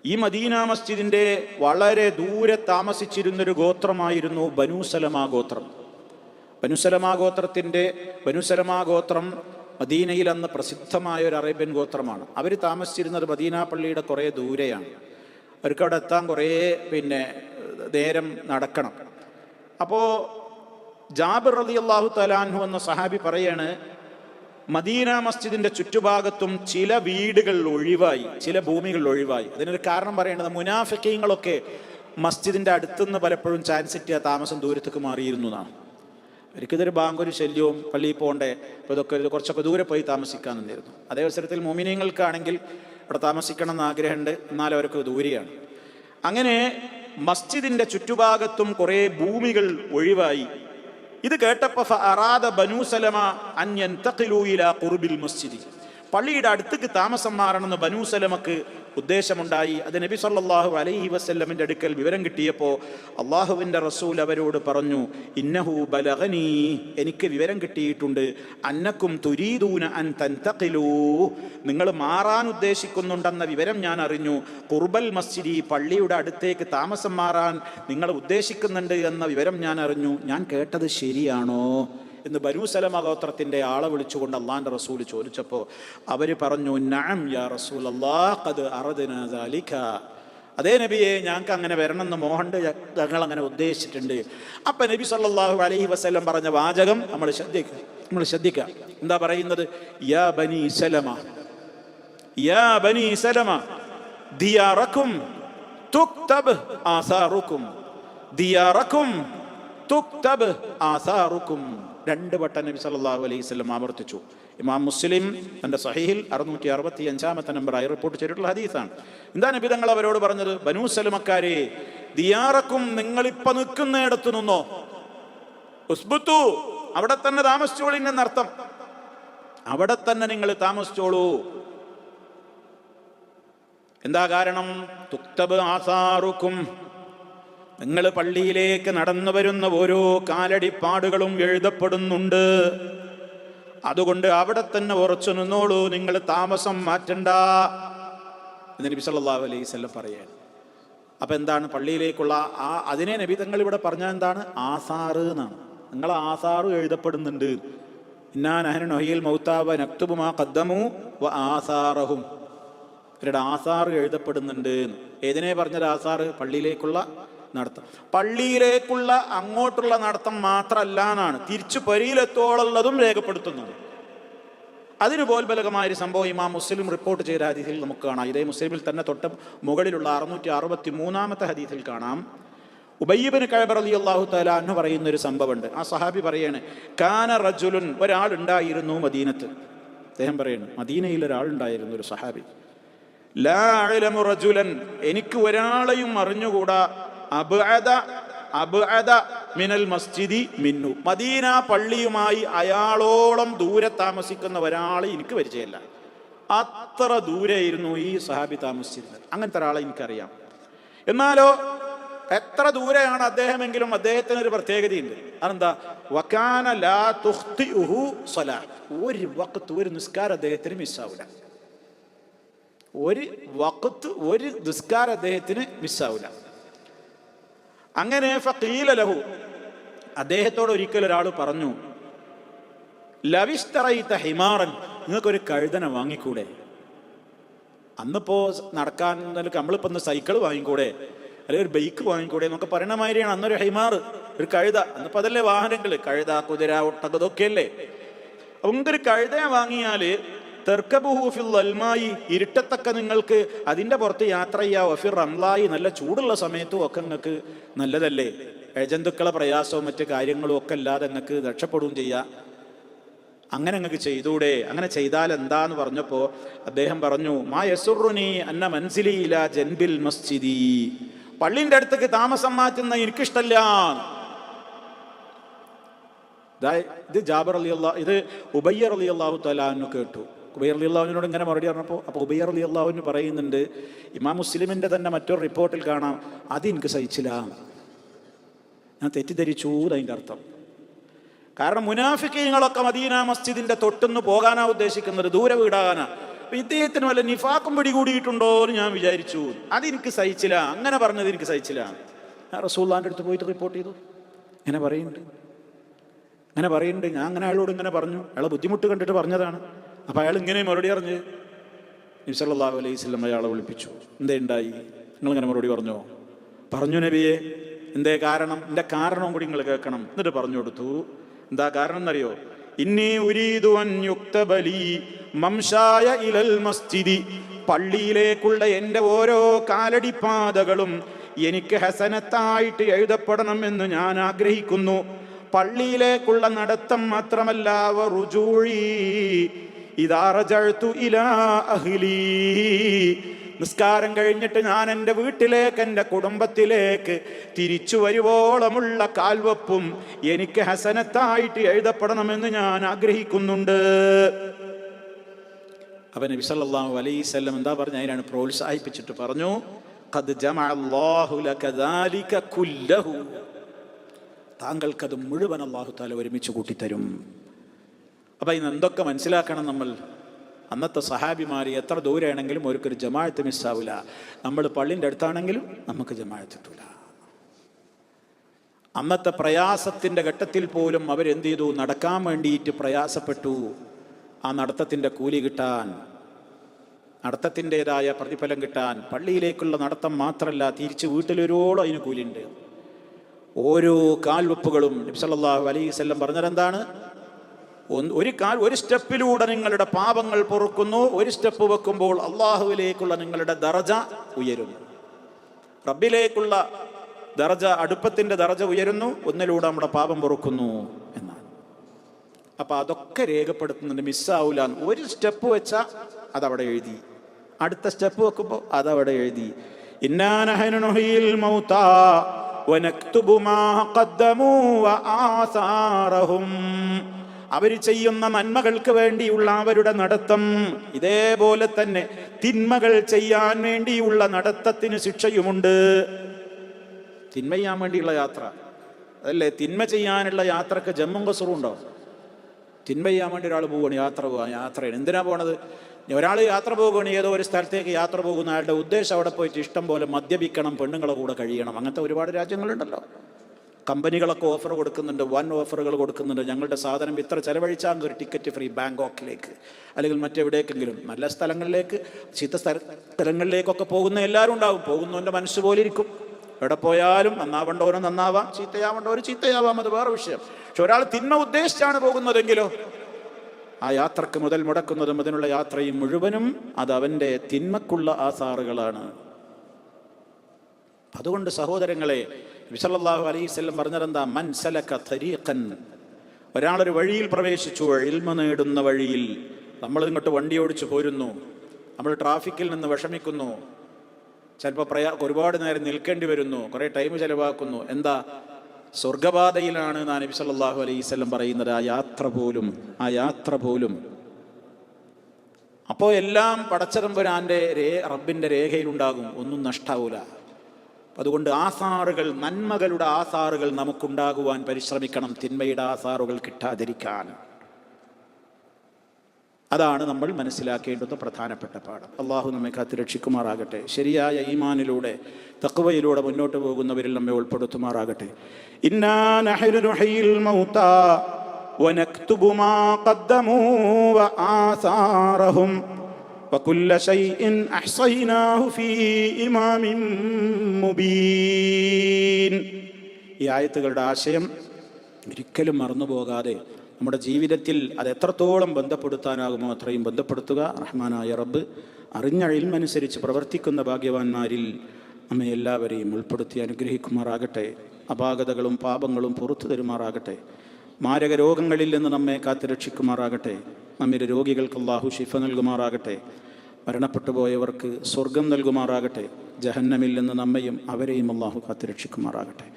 ഈ മദീന മസ്ജിദിൻ്റെ വളരെ ദൂരെ താമസിച്ചിരുന്നൊരു ഗോത്രമായിരുന്നു ബനൂ സലമ ഗോത്രം. ബനൂ സലമ ഗോത്രം മദീനയിൽ അന്ന് പ്രസിദ്ധമായ ഒരു അറേബ്യൻ ഗോത്രമാണ്. അവർ താമസിച്ചിരുന്നത് മദീന പള്ളിയുടെ കുറേ ദൂരെയാണ്. അവർക്ക് അവിടെ എത്താൻ കുറേ നേരം നടക്കണം. അപ്പോൾ ജാബിർ റളിയല്ലാഹു തആല അൻഹു എന്ന സഹാബി പറയാണ്, മദീന മസ്ജിദിന്റെ ചുറ്റുഭാഗത്തും ചില വീടുകൾ ഒഴിവായി, ചില ഭൂമികൾ ഒഴിവായി. അതിനൊരു കാരണം പറയേണ്ടത്, മുനാഫിക്കീങ്ങളൊക്കെ മസ്ജിദിന്റെ അടുത്തുനിന്ന് പലപ്പോഴും ചാൻസ് കിട്ടിയ താമസം ദൂരത്തേക്ക് മാറിയിരുന്നു എന്നാണ്. അവർക്കിതൊരു ബാങ്കൊരു ശല്യവും, പള്ളിയിൽ പോകണ്ടേ, അപ്പോൾ ഇതൊക്കെ കുറച്ചൊക്കെ ദൂരെ പോയി താമസിക്കാമെന്നായിരുന്നു. അതേ അവസരത്തിൽ മുഅ്മിനീങ്ങൾക്കാണെങ്കിൽ അവിടെ താമസിക്കണം എന്ന് ആഗ്രഹമുണ്ട്, എന്നാൽ അവർക്ക് ദൂരെയാണ്. അങ്ങനെ മസ്ജിദിന്റെ ചുറ്റുഭാഗത്തും കുറേ ഭൂമികൾ ഒഴിവായി. ഇത് കേട്ടപ്പോൾ ഫഅറാദ ബനൂ സലമ അൻ യൻതഖിലൂ ഇലാ ഖുർബിൽ മസ്ജിദി, പള്ളിയുടെ അടുത്തേക്ക് താമസം മാറണമെന്ന് ബനൂ സലമക്ക് ഉദ്ദേശമുണ്ടായി. അത് നബി സല്ലല്ലാഹു അലൈഹി വസല്ലമിന്റെ അടുക്കൽ വിവരം കിട്ടിയപ്പോൾ അള്ളാഹുവിൻ്റെ റസൂൽ അവരോട് പറഞ്ഞു, ഇന്നഹു ബലഗനീ, എനിക്ക് വിവരം കിട്ടിയിട്ടുണ്ട്, അന്നക്കും തുരീദൂന അൻ തൻതഖിലൂ, നിങ്ങൾ മാറാൻ ഉദ്ദേശിക്കുന്നുണ്ടെന്ന വിവരം ഞാൻ അറിഞ്ഞു. ഖുർബൽ മസ്ജിദി, പള്ളിയുടെ അടുത്തേക്ക് താമസം മാറാൻ നിങ്ങൾ ഉദ്ദേശിക്കുന്നുണ്ട് എന്ന വിവരം ഞാൻ അറിഞ്ഞു. ഞാൻ കേട്ടത് ശരിയാണോ എന്ന് ബനൂ സലമ ഗോത്രത്തിൻ്റെ ആളെ വിളിച്ചുകൊണ്ട് അള്ളാഹിൻ്റെ റസൂൽ ചോദിച്ചപ്പോൾ അവർ പറഞ്ഞു, നഅം യാ റസൂലല്ലാഹ് ഖദ് അറദ്നാ ദാലിക, അതേ നബിയെ, ഞങ്ങൾക്ക് അങ്ങനെ വരണമെന്ന് മോഹണ്ട്, ഞങ്ങൾ അങ്ങനെ ഉദ്ദേശിച്ചിട്ടുണ്ട്. അപ്പം നബി സല്ലല്ലാഹു അലൈഹി വസല്ലം പറഞ്ഞ വാചകം നമ്മൾ ശ്രദ്ധിക്കുക. എന്താ പറയുന്നത്? യാ ബനി സലമ, യാ ബനി സലമ ദിയാറക്കും തുക്തബ് ആസാറുക്കും, ദിയാറക്കും തുക്തബ് ആസാറുക്കും. 2 വട്ടം നബി സല്ലല്ലാഹു അലൈഹി വസല്ലം ആവർത്തിച്ചു. ഇമാം മുസ്ലിം തൻ്റെ സഹീഹിൽ 665 നമ്പറായി റിപ്പോർട്ട് ചെയ്തിട്ടുള്ള ഹദീസാണ്. എന്താ നബി തങ്ങൾ അവരോട് പറഞ്ഞത്? ബനൂ സലമക്കാരെ, ദിയാറക്കും, നിങ്ങളിപ്പോൾ നിൽക്കുന്നിടത്ത് നിന്നോ, ഉസ്ബുത്തു, അവിടെ തന്നെ താമസിച്ചോളൂ എന്നർത്ഥം. അവിടെ തന്നെ നിങ്ങൾ താമസിച്ചോളൂ. എന്താ കാരണം? തുക്തബ് ആസാറുക്കും, നിങ്ങൾ പള്ളിയിലേക്ക് നടന്നു വരുന്ന ഓരോ കാലടിപ്പാടുകളും എഴുതപ്പെടുന്നുണ്ട്. അതുകൊണ്ട് അവിടെ തന്നെ ഉറച്ചു നിന്നോളൂ, നിങ്ങൾ താമസം മാറ്റണ്ട എന്ന് നബി സല്ലല്ലാഹു അലൈഹി വസല്ലം പറയാണ്. അപ്പം എന്താണ് പള്ളിയിലേക്കുള്ള അതിനെ നബി തങ്ങൾ ഇവിടെ പറഞ്ഞാൽ എന്താണ്? ആസാറ് എന്നാണ്. നിങ്ങൾ ആസാറ് എഴുതപ്പെടുന്നുണ്ട്. ഇന്നാ നഹ്നു നുഹ്യിൽ മൗതാ വ നക്തുബു മാ ഖദ്ദമു വ ആസാറഹും, ഇവരുടെ ആസാറ് എഴുതപ്പെടുന്നുണ്ട്. ഏതിനെ പറഞ്ഞത്? ആസാറ്, പള്ളിയിലേക്കുള്ള നടത്തം. പള്ളിയിലേക്കുള്ള അങ്ങോട്ടുള്ള നടത്തം മാത്രമല്ല എന്നാണ്, തിരിച്ചു പരിയിലെത്തോളുള്ളതും രേഖപ്പെടുത്തുന്നത്. അതിന് പോൽബലകമായൊരു സംഭവം ഇമാം മുസ്ലിം റിപ്പോർട്ട് ചെയ്ത ഹദീസിൽ നമുക്ക് കാണാം. ഇതേ മുസ്ലിമിൽ തന്നെ തൊട്ട് മുകളിലുള്ള 663 ഹദീസിൽ കാണാം. ഉബയ്യ് ഇബ്നു കഅബ് റളിയല്ലാഹു തആല അൻഹു പറയുന്ന ഒരു സംഭവമുണ്ട്. ആ സഹാബി പറയാണ്, കാന റജുലുൻ, ഒരാളുണ്ടായിരുന്നു മദീനത്ത്. അദ്ദേഹം പറയുന്നു, മദീനയിൽ ഒരാളുണ്ടായിരുന്നു, ഒരു സഹാബി. ലാ അഅലമു റജുലൻ, എനിക്ക് ഒരാളെയും അറിഞ്ഞുകൂടാ, അബ്അദ മിനൽ മസ്ജിദി മിന്നു, മദീന പള്ളിയുമായി അയാളോളം ദൂരെ താമസിക്കുന്ന ഒരാളെ എനിക്ക് പരിചയമില്ല. അത്ര ദൂരെയായിരുന്നു ഈ സഹാബി താമസിച്ചിരുന്നത്. അങ്ങനത്തെ ഒരാളെ എനിക്കറിയാം. എന്നാലോ എത്ര ദൂരെയാണ് അദ്ദേഹമെങ്കിലും അദ്ദേഹത്തിനൊരു പ്രത്യേകതയുണ്ട്. അതെന്താ? വകാന ലാ തുഖ്തിഉഹു സ്വലാ, ഒരു വഖത്ത്, ഒരു നിസ്കാരം അദ്ദേഹത്തിന് മിസ്സാവില്ല. ഒരു വഖത്ത്, ഒരു നിസ്കാരം അദ്ദേഹത്തിന് മിസ്സാവില്ല. അങ്ങനെ ഫഖീല ലഹു, അദ്ദേഹത്തോട് ഒരിക്കൽ ഒരാൾ പറഞ്ഞു, ലവിസ്തറൈത ഹിമാറൻ, നിങ്ങൾക്കൊരു കഴുതനെ വാങ്ങിക്കൂടെ? അന്നിപ്പോ നടക്കാൻ നമ്മളിപ്പോ ഒന്ന് സൈക്കിൾ വാങ്ങിക്കൂടെ, അല്ലെങ്കിൽ ഒരു ബൈക്ക് വാങ്ങിക്കൂടെ എന്നൊക്കെ പറയണ മാതിരിയാണ് അന്നൊരു ഹിമാർ, ഒരു കഴുത. അന്നിപ്പോ അതല്ലേ വാഹനങ്ങൾ, കഴുത, കുതിര, ഒട്ടകം, ഇതൊക്കെയല്ലേ. അപ്പൊ ഒരു കഴുതയെ വാങ്ങിയാല് തെർക്കബുഹു ഫിൽ അൽമായി, ഇരുട്ടത്തൊക്കെ നിങ്ങൾക്ക് അതിൻ്റെ പുറത്ത് യാത്ര ചെയ്യാം. വഫിർ റംലായി, നല്ല ചൂടുള്ള സമയത്തും ഒക്കെ നിങ്ങൾക്ക് നല്ലതല്ലേ. ജന്തുക്കളെ പ്രയാസവും മറ്റു കാര്യങ്ങളും ഒക്കെ അല്ലാതെ നിങ്ങൾക്ക് രക്ഷപ്പെടുകയും ചെയ്യാം. അങ്ങനെ നിങ്ങൾക്ക് ചെയ്തൂടെ? അങ്ങനെ ചെയ്താൽ എന്താന്ന് പറഞ്ഞപ്പോൾ അദ്ദേഹം പറഞ്ഞു, മാ യസുറുനി അന്ന മൻസിലി ഇലാ ജൻബിൽ മസ്ജിദി, പള്ളിൻ്റെ അടുത്തേക്ക് താമസം മാറ്റുന്ന എനിക്കിഷ്ടല്ല. ഇത് ജാബിർ റളിയല്ലാഹു, ഇത് ഉബയ്യ് റളിയല്ലാഹു തആല അൻഹു കേട്ടു. ഉബയ്യ് റളിയല്ലാഹുവിനോട് ഇങ്ങനെ മറുപടി പറഞ്ഞപ്പോൾ അപ്പോൾ ഉബയ്യ് റളിയല്ലാഹുവിന് പറയുന്നുണ്ട്, ഇമാം മുസ്ലിമിൻ്റെ തന്നെ മറ്റൊരു റിപ്പോർട്ടിൽ കാണാം, അതെനിക്ക് സഹിച്ചില്ല, ഞാൻ തെറ്റിദ്ധരിച്ചു അതിൻ്റെ അർത്ഥം. കാരണം മുനാഫിക്കീങ്ങളൊക്കെ മദീന മസ്ജിദിൻ്റെ തൊട്ടുന്ന് പോകാനാ ഉദ്ദേശിക്കുന്നത്, ദൂരെ വീടാകാനാ. അപ്പം ഇദ്ദേഹത്തിന് വല്ല നിഫാക്കും പിടികൂടിയിട്ടുണ്ടോ എന്ന് ഞാൻ വിചാരിച്ചു, അതെനിക്ക് സഹിച്ചില്ല, അങ്ങനെ പറഞ്ഞത് എനിക്ക് സഹിച്ചില്ല. ഞാൻ റസൂലുള്ളാഹിൻ്റെ അടുത്ത് പോയിട്ട് റിപ്പോർട്ട് ചെയ്തു, ഇങ്ങനെ പറയുന്നുണ്ട്, ഞാൻ അങ്ങനെ അയാളോട് ഇങ്ങനെ പറഞ്ഞു, അയാളെ ബുദ്ധിമുട്ട് കണ്ടിട്ട് പറഞ്ഞതാണ്. അപ്പം അയാൾ ഇങ്ങനെ മറുപടി അറിഞ്ഞ് നബി സല്ലല്ലാഹു അലൈഹി വസല്ലം അയാളെ വിളിപ്പിച്ചു. എന്തേ ഉണ്ടായി? നിങ്ങളിങ്ങനെ മറുപടി പറഞ്ഞോ? പറഞ്ഞു നബിയെ. എന്തേ കാരണം? എൻ്റെ കാരണവും കൂടി നിങ്ങൾ കേൾക്കണം. എന്നിട്ട് പറഞ്ഞു കൊടുത്തു. എന്താ കാരണം എന്നറിയോ? ഇന്നി ഉരീദു അൻ യുക്തബലി മംശായ ഇലൽ മസ്ജിദി, പള്ളിയിലേക്കുള്ള എൻ്റെ ഓരോ കാലടിപ്പാതകളും എനിക്ക് ഹസനത്തായിട്ട് എഴുതപ്പെടണം എന്ന് ഞാൻ ആഗ്രഹിക്കുന്നു. പള്ളിയിലേക്കുള്ള നടത്തം മാത്രമല്ല, വറുജൂഇ ഇദാ റജഅതു ഇലാ അഹ്ലി, നിസ്കാരം കഴിഞ്ഞിട്ട് ഞാൻ എൻ്റെ വീട്ടിലേക്ക്, എൻ്റെ കുടുംബത്തിലേക്ക് തിരിച്ചു വരുവോളമുള്ള കാൽവെപ്പും എനിക്ക് ഹസനത്തായിട്ട് എഴുതപ്പെടണമെന്ന് ഞാൻ ആഗ്രഹിക്കുന്നുണ്ട്. അപ്പം നബി സല്ലല്ലാഹു അലൈഹി വസല്ലം എന്താ പറഞ്ഞ? അതിനാണ് പ്രോത്സാഹിപ്പിച്ചിട്ട് പറഞ്ഞു, ഖദ് ജമഅ അല്ലാഹു ലക ദാലിക കുല്ലഹു, താങ്കൾക്കത് മുഴുവൻ അല്ലാഹു തആല ഒരുമിച്ച് കൂട്ടിത്തരും. അപ്പം ഇന്ന് എന്തൊക്കെ മനസ്സിലാക്കണം നമ്മൾ? അന്നത്തെ സഹാബിമാർ എത്ര ദൂരെയാണെങ്കിലും അവർക്കൊരു ജമാഅത്ത് മിസ്സാവില്ല. നമ്മൾ പള്ളിൻ്റെ അടുത്താണെങ്കിലും നമുക്ക് ജമാഅത്ത് കിട്ടൂല. അന്നത്തെ പ്രയാസത്തിൻ്റെ ഘട്ടത്തിൽ പോലും അവരെന്ത് ചെയ്തു? നടക്കാൻ വേണ്ടിയിട്ട് പ്രയാസപ്പെട്ടു. ആ നടത്തത്തിൻ്റെ കൂലി കിട്ടാൻ, നടത്തത്തിൻ്റെതായ പ്രതിഫലം കിട്ടാൻ, പള്ളിയിലേക്കുള്ള നടത്തം മാത്രമല്ല, തിരിച്ച് വീട്ടിലൊരോളം അതിന് കൂലിയുണ്ട്. ഓരോ കാൽവെപ്പുകളും നബി സല്ലല്ലാഹു അലൈഹി വസല്ലം പറഞ്ഞതെന്താണ്? ഒരു സ്റ്റെപ്പിലൂടെ നിങ്ങളുടെ പാപങ്ങൾ പൊറുക്കുന്നു. ഒരു സ്റ്റെപ്പ് വെക്കുമ്പോൾ അള്ളാഹുവിലേക്കുള്ള നിങ്ങളുടെ ദറജ ഉയരുന്നു. റബ്ബിലേക്കുള്ള ദറജ, അടുപ്പത്തിൻ്റെ ദറജ ഉയരുന്നു. ഒന്നിലൂടെ നമ്മുടെ പാപം പൊറുക്കുന്നു എന്നാണ്. അപ്പം അതൊക്കെ രേഖപ്പെടുത്തുന്നുണ്ട്. മിസ്സാവൂല. ഒരു സ്റ്റെപ്പ് വെച്ചാൽ അതവിടെ എഴുതി, അടുത്ത സ്റ്റെപ്പ് വെക്കുമ്പോൾ അതവിടെ എഴുതി. ഇന്നാ നഹ്നു നുഹ്യിൽ മൗതാ വനക്തുബു മാ ഖദ്ദമൂ വആസാറഹും, അവർ ചെയ്യുന്ന നന്മകൾക്ക് വേണ്ടിയുള്ള അവരുടെ നടത്തം, ഇതേപോലെ തന്നെ തിന്മകൾ ചെയ്യാൻ വേണ്ടിയുള്ള നടത്തത്തിന് ശിക്ഷയുമുണ്ട്. തിന്മ ചെയ്യാൻ വേണ്ടിയുള്ള യാത്ര അതല്ലേ? തിന്മ ചെയ്യാനുള്ള യാത്രക്ക് ജമ്മും കസറും ഉണ്ടോ? തിന്മ ചെയ്യാൻ വേണ്ടി ഒരാൾ പോവുകയാണ്, യാത്രയാണ്. എന്തിനാ പോണത്? ഒരാൾ യാത്ര പോകുകയാണ്, ഏതോ ഒരു സ്ഥലത്തേക്ക് യാത്ര പോകുന്ന അയാളുടെ ഉദ്ദേശം അവിടെ പോയിട്ട് ഇഷ്ടം പോലെ മദ്യപിക്കണം, പെണ്ണുങ്ങളെ കൂടെ കഴിയണം. അങ്ങനത്തെ ഒരുപാട് രാജ്യങ്ങളുണ്ടല്ലോ. കമ്പനികളൊക്കെ ഓഫർ കൊടുക്കുന്നുണ്ട്, വൻ ഓഫറുകൾ കൊടുക്കുന്നുണ്ട്. ഞങ്ങളുടെ സാധനം ഇത്ര ചിലവഴിച്ചാൽ ഒരു ടിക്കറ്റ് ഫ്രീ ബാങ്കോക്കിലേക്ക് അല്ലെങ്കിൽ മറ്റെവിടേക്കെങ്കിലും നല്ല സ്ഥലങ്ങളിലേക്ക്, ചീത്ത സ്ഥലങ്ങളിലേക്കൊക്കെ പോകുന്ന എല്ലാവരും ഉണ്ടാവും. പോകുന്നവൻ്റെ മനസ്സ് പോലെ ഇരിക്കും. എവിടെ പോയാലും നന്നാവേണ്ടവരും നന്നാവാം, ചീത്തയാവേണ്ടവരും ചീത്തയാവാം, അത് വേറെ വിഷയം. പക്ഷെ ഒരാൾ തിന്മ ഉദ്ദേശിച്ചാണ് പോകുന്നതെങ്കിലോ ആ യാത്രക്ക് മുതൽ മുടക്കുന്നതും അതിനുള്ള യാത്രയും മുഴുവനും അത് അവൻ്റെ തിന്മക്കുള്ള ആസാറുകളാണ്. അതുകൊണ്ട് സഹോദരങ്ങളെ, നബി സല്ലല്ലാഹു അലൈഹി വസല്ലം പറഞ്ഞതെന്താ? മൻ സലക തരീഖൻ, ഒരാളൊരു വഴിയിൽ പ്രവേശിച്ചു, ഇൽമ നേടുന്ന വഴിയിൽ. നമ്മൾ ഇങ്ങോട്ട് വണ്ടി ഓടിച്ചു പോരുന്നു, നമ്മൾ ട്രാഫിക്കിൽ നിന്ന് വിഷമിക്കുന്നു, ചിലപ്പോൾ ഒരുപാട് നേരം നിൽക്കേണ്ടി വരുന്നു, കുറേ ടൈം ചിലവാക്കുന്നു. എന്താ? സ്വർഗപാതയിലാണ് നബി സല്ലല്ലാഹു അലൈഹി വസല്ലം പറയുന്നത്. ആ യാത്ര പോലും അപ്പോൾ എല്ലാം പടച്ചതമ്പുരാൻ്റെ റബ്ബിൻ്റെ രേഖയിലുണ്ടാകും, ഒന്നും നഷ്ടാവൂല. അതുകൊണ്ട് ആസാറുകൾ, നന്മകളുടെ ആസാറുകൾ നമുക്കുണ്ടാകുവാൻ പരിശ്രമിക്കണം, തിന്മയുടെ ആസാറുകൾ കിട്ടാതിരിക്കാൻ. അതാണ് നമ്മൾ മനസ്സിലാക്കേണ്ടുന്ന പ്രധാനപ്പെട്ട പാഠം. അള്ളാഹു നമ്മെ കാത്തുരക്ഷിക്കുമാറാകട്ടെ. ശരിയായ ഈമാനിലൂടെ, തഖ്വയിലൂടെ മുന്നോട്ട് പോകുന്നവരിൽ നമ്മെ ഉൾപ്പെടുത്തുമാറാകട്ടെ. ഇന്നാ നഹ്നു നുഹ്യിൽ മൗതാ വനക്തുബു മാ ഖദ്ദമൂ വആസാറഹും വകുല്ല ശൈഇൻ അഹ്സൈനാഹു ഫീ ഇമാമിൻ മുബീൻ. ഈ ആയത്തുകളുടെ ആശയം ഒരിക്കലും മറന്നുപോകാതെ നമ്മുടെ ജീവിതത്തിൽ അത് എത്രത്തോളം ബന്ധപ്പെടുത്താനാകുമോ അത്രയും ബന്ധപ്പെടുത്തുക. റഹ്മാനായ റബ്ബ് അറിഞ്ഞ ഇൽമനുസരിച്ച് പ്രവർത്തിക്കുന്ന ഭാഗ്യവാന്മാരിൽ നമ്മെ എല്ലാവരെയും ഉൾപ്പെടുത്തി അനുഗ്രഹിക്കുമാറാകട്ടെ. അപാകതകളും പാപങ്ങളും പുറത്തു തരുമാറാകട്ടെ. മാരക രോഗങ്ങളിൽ നിന്ന് നമ്മെ കാത്തുരക്ഷിക്കുമാറാകട്ടെ. നമ്മിലെ രോഗികൾക്ക് അല്ലാഹു ശിഫ നൽകുമാറാകട്ടെ. മരണപ്പെട്ടു പോയവർക്ക് സ്വർഗം നൽകുമാറാകട്ടെ. ജഹന്നമിൽ നിന്ന് നമ്മയും അവരെയും അല്ലാഹു കാത്തുരക്ഷിക്കുമാറാകട്ടെ.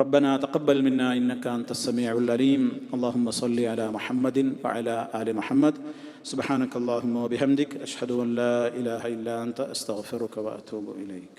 ربنا تقبل منا إنك أنت السميع العليم. اللهم صل على محمد وعلى آل محمد. سبحانك اللهم وبحمدك أشهد أن لا إله إلا أنت أستغفرك وأتوب إليك.